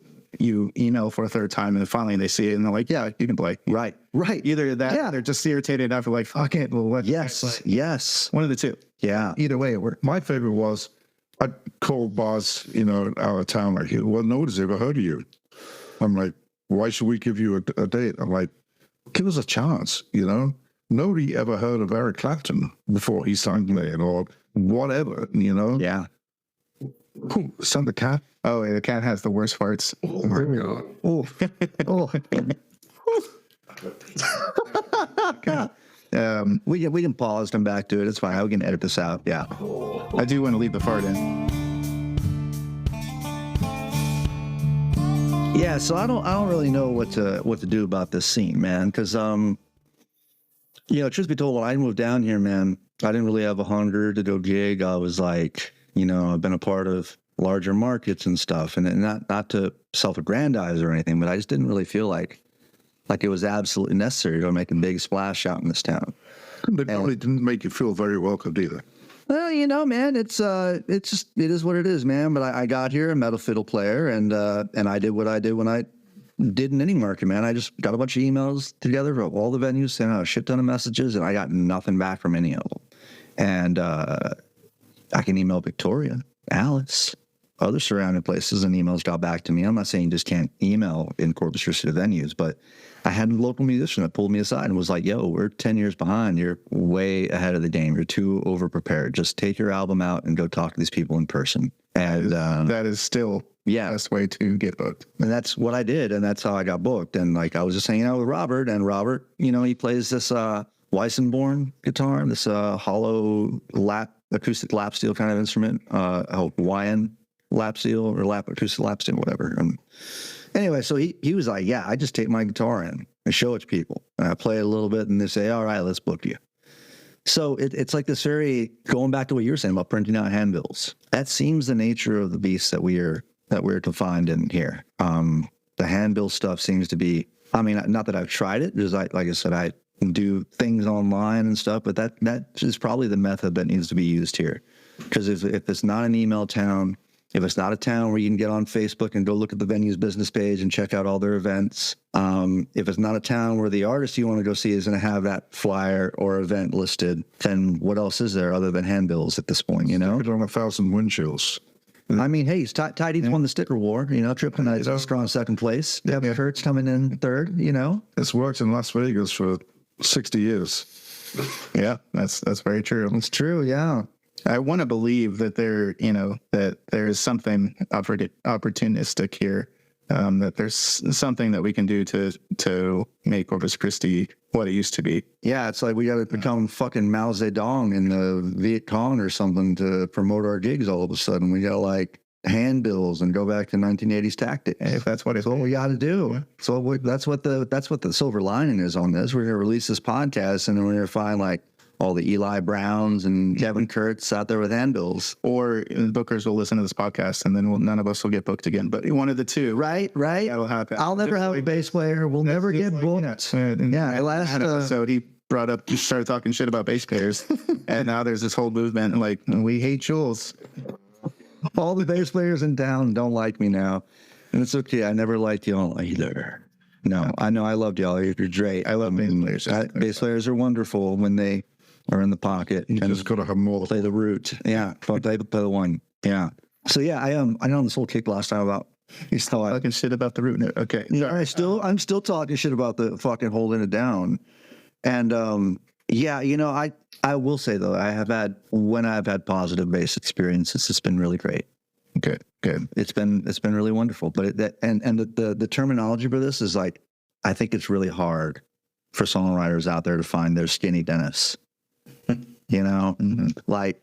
email for a third time and finally they see it and they're like, yeah, you can play. Right. Either that, they're just irritated after like, fuck it. Well, yes. One of the two. Yeah. Either way, it worked. My favorite was I'd call bars, out of town, like, well, nobody's ever heard of you. I'm like, why should we give you a date? I'm like, give us a chance, Nobody ever heard of Eric Clapton before he started playing, or whatever, you know? Yeah. Ooh, is that the cat? Oh, yeah, the cat has the worst farts. Oh my God. Oh. We can pause, come back to it. It's fine. We can edit this out. Yeah. I do want to leave the fart in. Yeah. So I don't really know what to do about this scene, man. Because truth be told, when I moved down here, man, I didn't really have a hunger to go gig. I was like, I've been a part of larger markets and stuff, and not to self-aggrandize or anything, but I just didn't really feel like it was absolutely necessary to make a big splash out in this town. They probably didn't make you feel very welcome either. Well, man, it is what it is, man. But I got here, I met a fiddle player, and I did what I did when I did in any market, man. I just got a bunch of emails together from all the venues, sent out a shit ton of messages, and I got nothing back from any of them. And I can email Victoria, Alice, other surrounding places, and emails got back to me. I'm not saying you just can't email in Corpus Christi venues, but I had a local musician that pulled me aside and was like, yo, we're 10 years behind. You're way ahead of the game. You're too over-prepared. Just take your album out and go talk to these people in person. And that is still the best way to get booked. And that's what I did, and that's how I got booked. And like I was just hanging out with Robert, and Robert, he plays this Weissenborn guitar, this hollow acoustic lap steel kind of instrument, Hawaiian lap steel or acoustic lap steel, whatever. And anyway, so he was like, yeah, I just take my guitar in and show it to people. And I play it a little bit and they say, all right, let's book you. So it's like this very, going back to what you were saying about printing out handbills. That seems the nature of the beast that we're defined in here. The handbill stuff seems to be, I mean, not that I've tried it, because like I said, I do things online and stuff, but that is probably the method that needs to be used here. Because if it's not an email town, if it's not a town where you can get on Facebook and go look at the venue's business page and check out all their events, if it's not a town where the artist you want to go see is going to have that flyer or event listed, then what else is there other than handbills at this point, Put on 1,000 windshields. I mean, hey, Tidy's won the sticker war, Triple Knight's strong second place. Yeah, Kurt's coming in third, It's worked in Las Vegas for 60 years. Yeah, that's very true. It's true, yeah. I want to believe that that there is something opportunistic here, that there's something that we can do to make Corpus Christi what it used to be. Yeah, it's like we got to become fucking Mao Zedong in the Viet Cong or something to promote our gigs all of a sudden. We got to like handbills and go back to 1980s tactics. If that's what we got to do. Yeah. So that's what the silver lining is on this. We're going to release this podcast, and then we're going to find like all the Eli Browns and Kevin Kurtz out there with handbills. Or bookers will listen to this podcast, and then none of us will get booked again. But one of the two. Right. That'll happen. I'll never have a bass player. We'll never get booked. Yeah, last episode, he started talking shit about bass players. And now there's this whole movement, like, we hate Jules. All the bass players in town don't like me now. And it's okay. I never liked y'all either. No, I know I loved y'all. You're great. I love bass players. Bass players are wonderful when they are in the pocket. You just got to have more. Play the root. Yeah. Play the one. Yeah. So yeah, I know this whole kick last time about you still talking shit about the root. Okay. I'm still talking shit about the fucking holding it down. And I will say though, when I've had positive bass experiences, it's been really great. Good. It's been really wonderful. But the terminology for this is like, I think it's really hard for songwriters out there to find their skinny Dennis. Mm-hmm. Like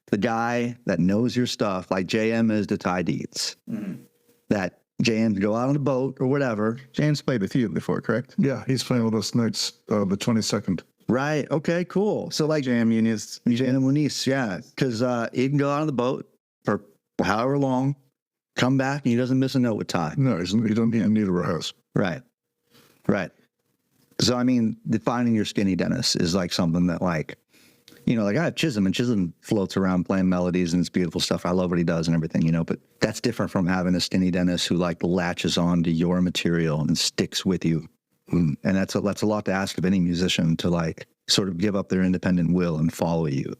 the guy that knows your stuff, like JM is to Ty Dietz. Mm-hmm. That JM to go out on a boat or whatever. James played with you before, correct? Yeah, he's playing with us next the 22nd. Right. Okay. Cool. So like Muniz, yeah, because he can go out on the boat for however long, come back, and he doesn't miss a note with Ty. No, he doesn't need a rehearse. Right. So I mean, defining your skinny Dennis is like something that like, like I have Chisholm, and Chisholm floats around playing melodies and it's beautiful stuff. I love what he does and everything, but that's different from having a skinny Dennis who like latches on to your material and sticks with you. And that's a lot to ask of any musician, to like sort of give up their independent will and follow you,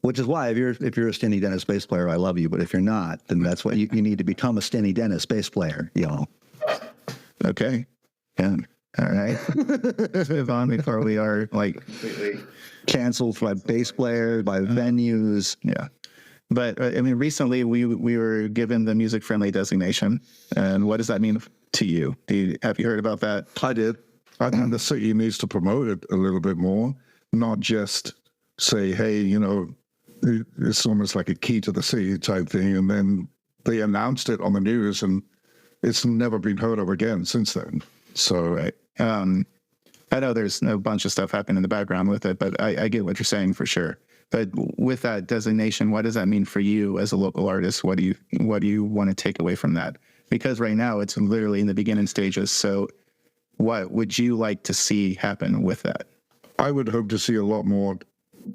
which is why if you're a skinny Dennis bass player, I love you. But if you're not, then that's what you need to become, a skinny Dennis bass player, Okay. Yeah. All right. Let's move on before we are like completely Canceled by bass players, by venues. yeah. But I mean, recently we were given the music friendly designation, and what does that mean to you? Have you heard about that? I did. I think the city needs to promote it a little bit more, not just say, hey, you know, it's almost like a key to the city type thing. And then they announced it on the news and it's never been heard of again since then. So, Right. I know there's a bunch of stuff happening in the background with it, but I get what you're saying for sure. But with that designation, what does that mean for you as a local artist? What do you want to take away from that? Because right now it's literally in the beginning stages. So what would you like to see happen with that? I would hope to see a lot more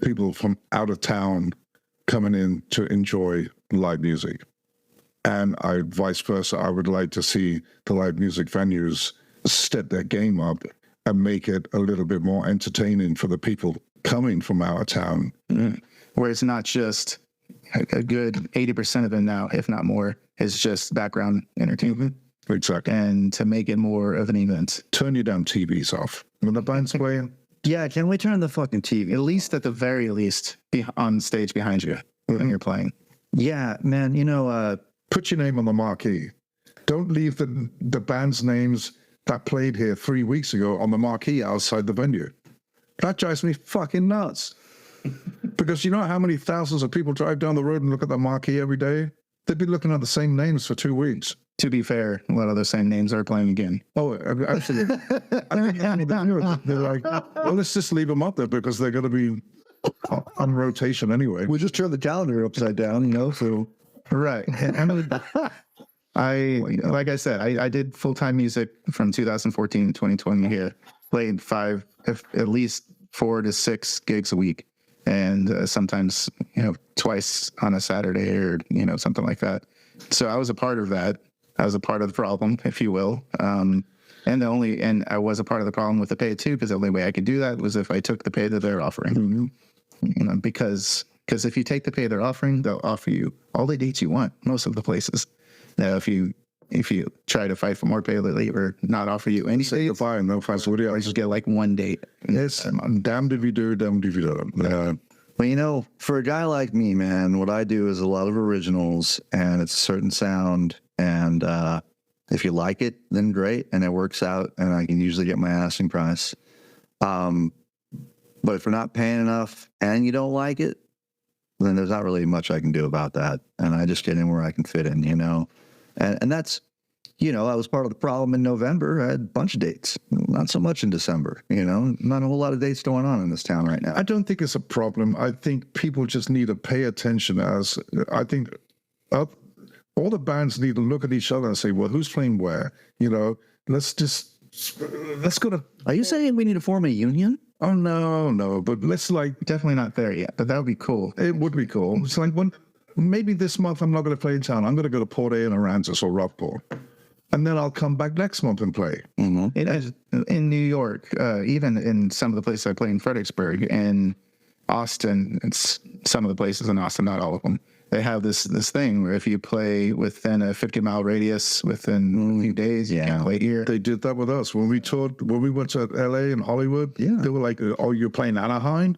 people from out of town coming in to enjoy live music. And vice versa, I would like to see the live music venues step their game up and make it a little bit more entertaining for the people coming from out of town. Where it's not just a good 80% of it now, if not more, is just background entertainment. Exactly. And to make it more of an event. Turn your damn TVs off. When the band's playing, Yeah, can we turn the fucking TV? At least at the very least, be on stage behind you when you're playing. Yeah, man, you know, put your name on the marquee. Don't leave the band's names that played here 3 weeks ago on the marquee outside the venue. That drives me fucking nuts. Because you know how many thousands of people drive down the road and look at the marquee every day? They'd be looking at the same names for 2 weeks. To be fair, a lot of those same names are playing again. Oh, absolutely. They're like, well, let's just leave them up there because they're going to be on rotation anyway. we just turned the calendar upside down, you know, so. Right. Like I said, I did full-time music from 2014 to 2020 here. Played at least 4 to 6 gigs a week. And sometimes, you know, twice on a Saturday or, you know, something like that. So I was a part of that. I was a part of the problem, if you will. And I was a part of the problem with the pay too, because the only way I could do that was if I took the pay that they're offering. Mm-hmm. You know, because if you take the pay they're offering, they'll offer you all the dates you want, most of the places. Now, if you try to fight for more pay, they'll or not offer you any Say dates, goodbye and no find somebody or else. just get like one date. Yes, damned if you do, damned if you don't. Well, you know, for a guy like me, man, what I do is a lot of originals and it's a certain sound. And if you like it, then great. And it works out and I can usually get my asking price. But if you're not paying enough and you don't like it, then there's not really much I can do about that. And I just get in where I can fit in, you know. And that's, you know, I was part of the problem in November. I had a bunch of dates, not so much in December, you know, not a whole lot of dates going on in this town right now. I don't think it's a problem. I think people just need to pay attention I think all the bands need to look at each other and say, well, who's playing where? You know, let's go to. Are you saying we need to form a union? Oh, no, but let's Definitely not there yet, but that would be cool. it would be cool. It's like maybe this month I'm not going to play in town. I'm going to go to Port A and Aransas or Rockport. And then I'll come back next month and play. Mm-hmm. It is in New York, even in some of the places I play in Fredericksburg and Austin, it's some of the places in Austin, not all of them. They have this thing where if you play within a 50-mile radius within a few days, you can't play here. They did that with us when we went to LA and Hollywood. Yeah. They were like, oh, you're playing Anaheim?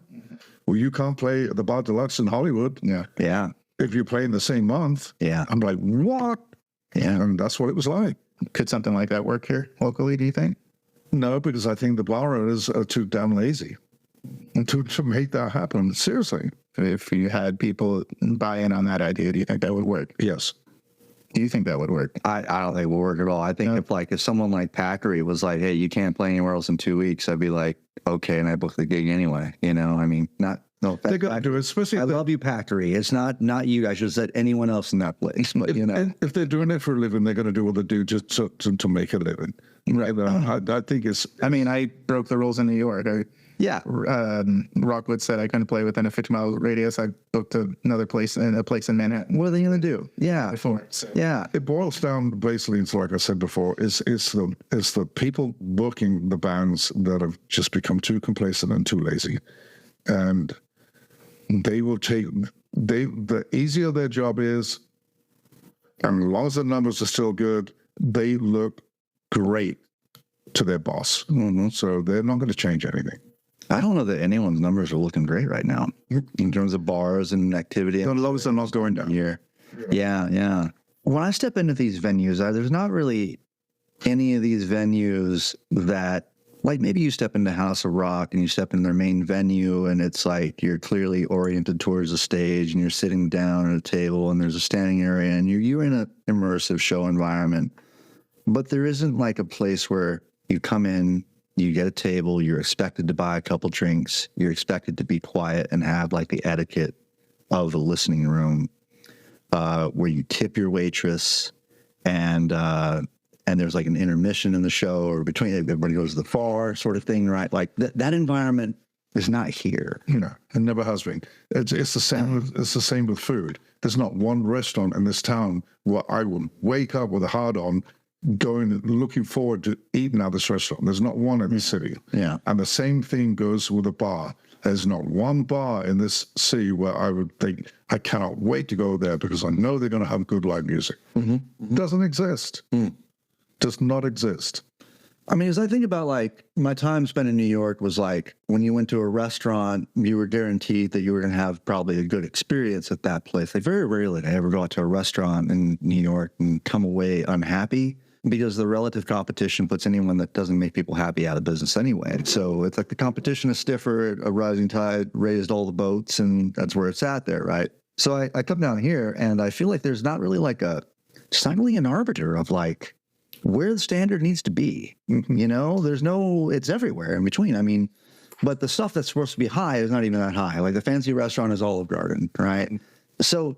Well, you can't play the Bar Deluxe in Hollywood. Yeah. Yeah. If you're playing the same month. Yeah. I'm like, what? Yeah. And that's what it was like. Could something like that work here locally, do you think? No, because I think the bar owners are too damn lazy to make that happen. Seriously. If you had people buy in on that idea, do you think that would work? Yes. Do you think that would work? I don't think it will work at all. I think if someone like Packery was like, hey, you can't play anywhere else in 2 weeks, I'd be like, okay, and I book the gig anyway. You know, I mean, no They're going to do it, especially I love you, Packery. It's not you. I should have said anyone else in that place. But, you know. And if they're doing it for a living, they're going to do what they do just to make a living. Right. I think it's... I mean, I broke the rules in New York. Rockwood said I couldn't play within a 50-mile radius. I booked another place in Manhattan. What are they going to do? Yeah. Before. So. Yeah. It boils down basically, it's like I said before, it's the people booking the bands that have just become too complacent and too lazy. And they will the easier their job is, and as long as the numbers are still good, they look great to their boss. So they're not going to change anything. I don't know that anyone's numbers are looking great right now in terms of bars and activity. The lows are not going down. Here. Yeah. When I step into these venues, there's not really any of these venues that, like maybe you step into House of Rock and you step in their main venue and it's like you're clearly oriented towards the stage and you're sitting down at a table and there's a standing area and you're in an immersive show environment. But there isn't like a place where you come in, you get a table, you're expected to buy a couple drinks, you're expected to be quiet and have like the etiquette of the listening room, where you tip your waitress and there's like an intermission in the show or between everybody goes to the bar sort of thing, right? Like that environment is not here. No, it never has been. It's the same. It's the same with food. There's not one restaurant in this town where I would wake up with a hard on, looking forward to eating at this restaurant. There's not one in the city. Yeah, and the same thing goes with a bar. There's not one bar in this city where I would think I cannot wait to go there because I know they're going to have good live music. Doesn't exist. Does not exist. I mean, as I think about like my time spent in New York was like when you went to a restaurant, you were guaranteed that you were going to have probably a good experience at that place. Like very rarely did I ever go out to a restaurant in New York and come away unhappy because the relative competition puts anyone that doesn't make people happy out of business anyway. So it's like the competition is stiffer, a rising tide raised all the boats, and that's where it's at there, right? So I come down here and I feel like there's not really like it's not really an arbiter of like, where the standard needs to be. You know, it's everywhere in between. I mean, but the stuff that's supposed to be high is not even that high. Like the fancy restaurant is Olive Garden, right? So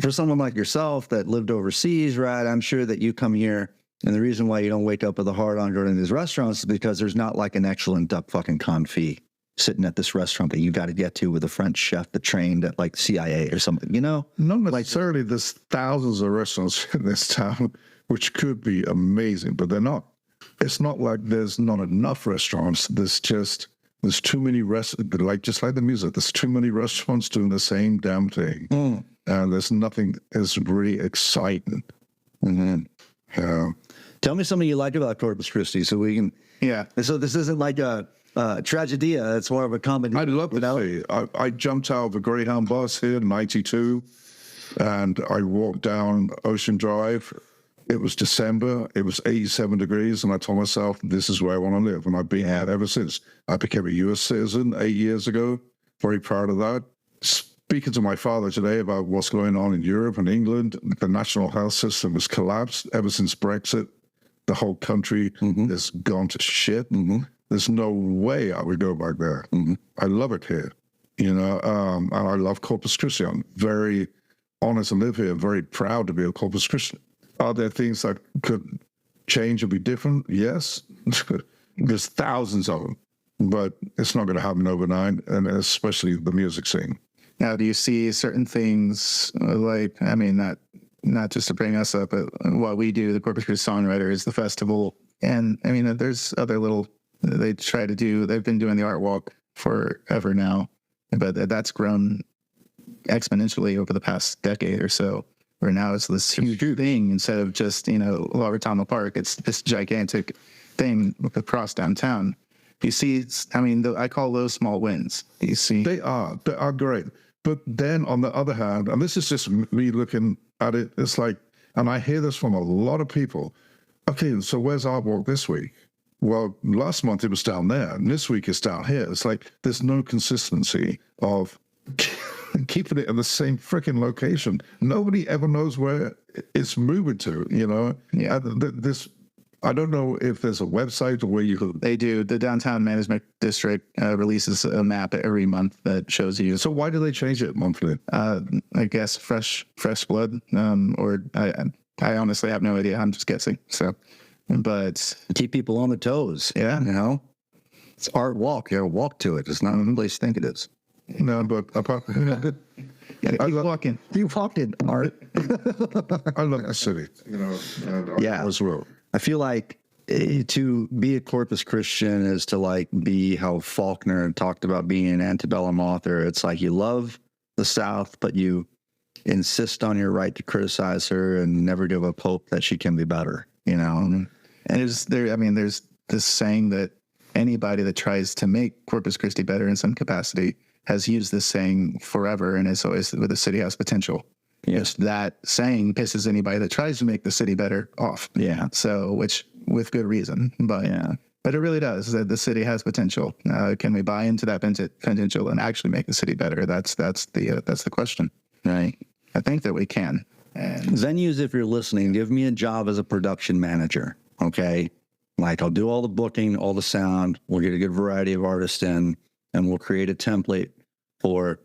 for someone like yourself that lived overseas, right, I'm sure that you come here and the reason why you don't wake up with a hard on going to these restaurants is because there's not like an excellent duck fucking confit sitting at this restaurant that you got to get to with a French chef that trained at like CIA or something, you know? Not necessarily. There's thousands of restaurants in this town which could be amazing, but they're not. It's not like there's not enough restaurants. There's too many restaurants, just like the music, there's too many restaurants doing the same damn thing. And there's nothing that's really exciting. Tell me something you like about Corpus Christi so we can... Yeah. So this isn't like a tragedia. It's more of a comedy. I'd love to say, I jumped out of a Greyhound bus here in 92, and I walked down Ocean Drive. It was December. It was 87 degrees, and I told myself, this is where I want to live. And I've been here ever since. I became a U.S. citizen 8 years ago. Very proud of that. Speaking to my father today about what's going on in Europe and England, the national health system has collapsed ever since Brexit. The whole country has gone to shit. There's no way I would go back there. I love it here, you know, and I love Corpus Christi. I'm very honored to live here. I'm very proud to be a Corpus Christian. Are there things that could change or be different? Yes. There's thousands of them, but it's not going to happen overnight, and especially the music scene. Now, do you see certain things like, I mean, not just to bring us up, but what we do, the Corpus Christi Songwriters, the festival, and I mean, there's other little, they've been doing the art walk forever now, but that's grown exponentially over the past decade or so, where now it's this huge thing instead of just, you know, Lower Townville Park. It's this gigantic thing across downtown. You see, I mean, I call those small wins. You see, they are great. But then on the other hand, and this is just me looking at it, it's like, and I hear this from a lot of people. Okay, so where's Art Walk this week? Well, last month it was down there, and this week it's down here. It's like there's no consistency of keeping it in the same freaking location. Nobody ever knows where it's moving to, you know? Yeah. I don't know if there's a website or where you could... They do. The Downtown Management District releases a map every month that shows you. So why do they change it monthly? I guess fresh blood, or I honestly have no idea. I'm just guessing. So, but keep people on the toes. Yeah. You know, it's art walk. You gotta walk to it. It's not the place you think it is. No, but apart from that, walking. You walked in art. I love the city, you know. Yeah. As well. I feel like to be a Corpus Christian is to like be how Faulkner talked about being an antebellum author. It's like you love the South, but you insist on your right to criticize her and never give up hope that she can be better, you know? And there's this saying that anybody that tries to make Corpus Christi better in some capacity has used this saying forever, and it's always the city has potential. Yes, that saying pisses anybody that tries to make the city better off. Yeah. So, which with good reason, but but it really does. That the city has potential. Can we buy into that potential and actually make the city better? That's the question, right? I think that we can. And venues, if you're listening, give me a job as a production manager. Okay, like I'll do all the booking, all the sound. We'll get a good variety of artists in, and we'll create a template for.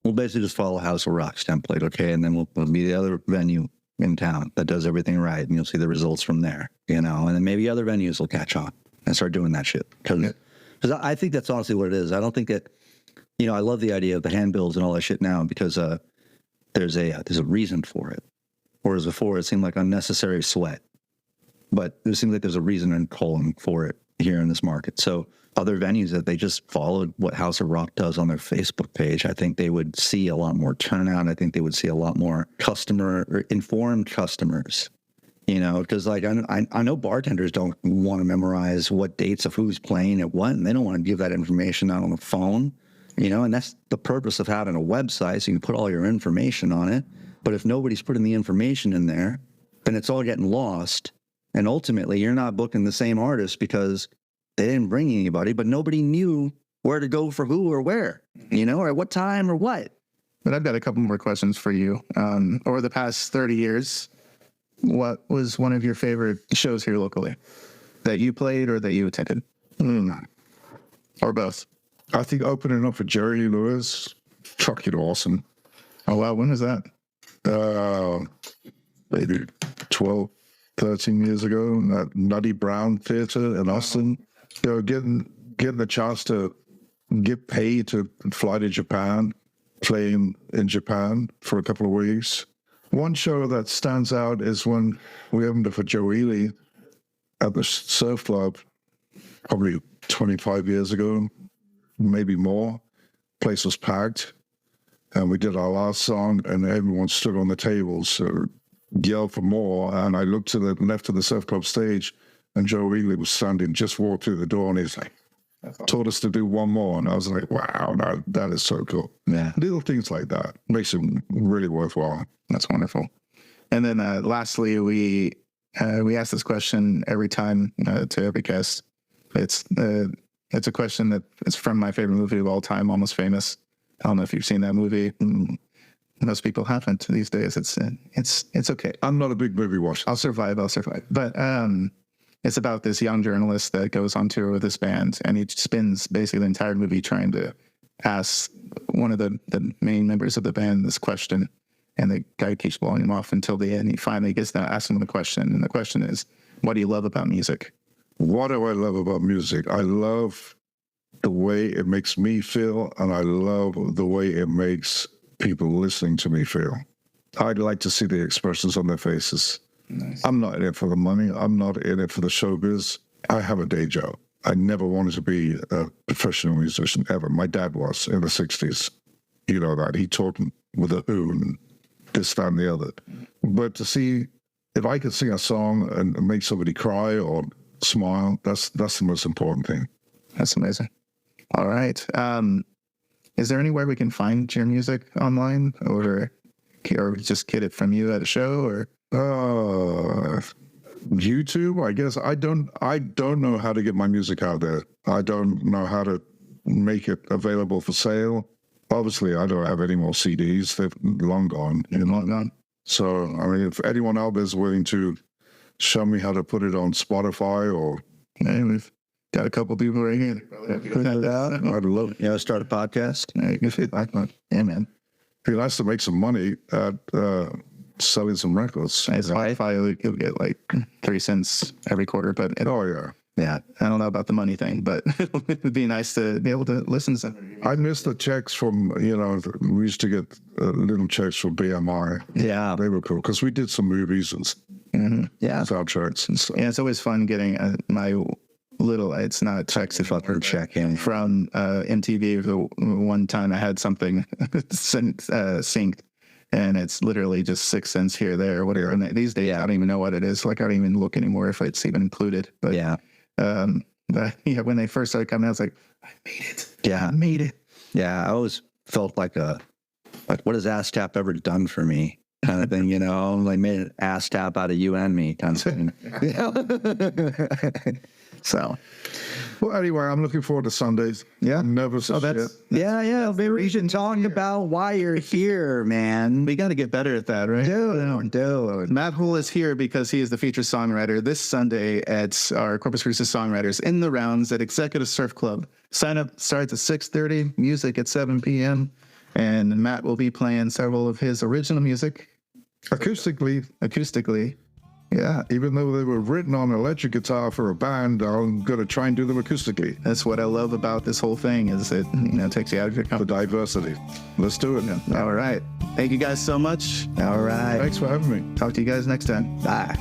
We'll basically just follow House of Rock's template, okay? And then we'll be the other venue in town that does everything right, and you'll see the results from there, you know? And then maybe other venues will catch on and start doing that shit. Because I think that's honestly what it is. I don't think that, you know, I love the idea of the handbills and all that shit now because there's a reason for it. Whereas before, it seemed like unnecessary sweat. But it seems like there's a reason and calling for it here in this market. So other venues that they just followed what House of Rock does on their Facebook page, I think they would see a lot more turnout. I think they would see a lot more informed customers, you know, because like I know bartenders don't want to memorize what dates of who's playing at what, and they don't want to give that information out on the phone, you know, and that's the purpose of having a website, so you can put all your information on it. But if nobody's putting the information in there, then it's all getting lost. And ultimately, you're not booking the same artist because they didn't bring anybody, but nobody knew where to go for who or where, you know, or at what time or what. But I've got a couple more questions for you. Over the past 30 years, what was one of your favorite shows here locally that you played or that you attended? Or both? I think opening up for Jerry Lewis, fucking awesome. Oh, wow. When was that? Maybe 12, 13 years ago at Nutty Brown Theater in Austin. You know, getting the chance to get paid to fly to Japan, playing in Japan for a couple of weeks. One show that stands out is when we opened up for Joe Ely at the Surf Club, probably 25 years ago, maybe more. Place was packed, and we did our last song, and everyone stood on the tables, yelled for more, and I looked to the left of the Surf Club stage, and Joe Ely was standing, just walked through the door, and he's like, told us to do one more, and I was like, wow, that is so cool. Yeah. Little things like that makes it really worthwhile. That's wonderful. And then lastly, we ask this question every time to every guest. It's a question that is from my favorite movie of all time, Almost Famous. I don't know if you've seen that movie. Most people haven't these days. It's okay. I'm not a big movie watcher. I'll survive. But it's about this young journalist that goes on tour with this band, and he spends basically the entire movie trying to ask one of the main members of the band this question, and the guy keeps blowing him off until the end. He finally gets to asking him the question, and the question is, what do you love about music? What do I love about music? I love the way it makes me feel, and I love the way it makes people listening to me feel. I'd like to see the expressions on their faces. Nice. I'm not in it for the money. I'm not in it for the showbiz. I have a day job. I never wanted to be a professional musician ever. My dad was in the 60s. You know that. He taught with the Who and this, that, and the other. But to see, if I could sing a song and make somebody cry or smile, that's the most important thing. That's amazing. All right. Is there anywhere we can find your music online, or just get it from you at a show, or YouTube? I guess I don't know how to get my music out there. I don't know how to make it available for sale. Obviously, I don't have any more CDs. They've long gone. Long gone. So, I mean, if anyone out there is willing to show me how to put it on Spotify or... Hey, we've got a couple people right here. I'd love it. You know, start a podcast. Yeah, you can feedback. Yeah, man. It'd be nice to make some money at selling some records. Spotify, you'll get like 3 cents every quarter, but yeah, I don't know about the money thing, but it would be nice to be able to listen to something. I miss the checks from, we used to get little checks from BMI. Yeah. They were cool because we did some movies and soundtracks and stuff. Yeah, it's always fun getting my little, it's not checks, it's fucking check in from MTV. The one time I had something synced, and it's literally just 6 cents here, there, whatever. And these days, I don't even know what it is. Like, I don't even look anymore if it's even included. But But yeah, when they first started coming out, I was like, I made it. Yeah. I made it. Yeah, I always felt like what has Ass Tap ever done for me kind of thing, you know, like made an ass tap out of you and me kind of thing. So, Well, anyway, I'm looking forward to Sundays. Yeah. Nervous as shit. yeah, maybe we should talk about why you're here, man. We got to get better at that, right? Dude. Matt Hull is here because he is the featured songwriter this Sunday at our Corpus Christi Songwriters in the Rounds at Executive Surf Club. Sign up starts at 6:30, music at 7 p.m. And Matt will be playing several of his original music acoustically. Yeah, Even though they were written on electric guitar for a band, I'm going to try and do them acoustically. that's what I love about this whole thing is it, takes you out of your The comfort. diversity. Let's do it. All right. Thank you guys so much. All right. Thanks for having me. Talk to you guys next time. Bye.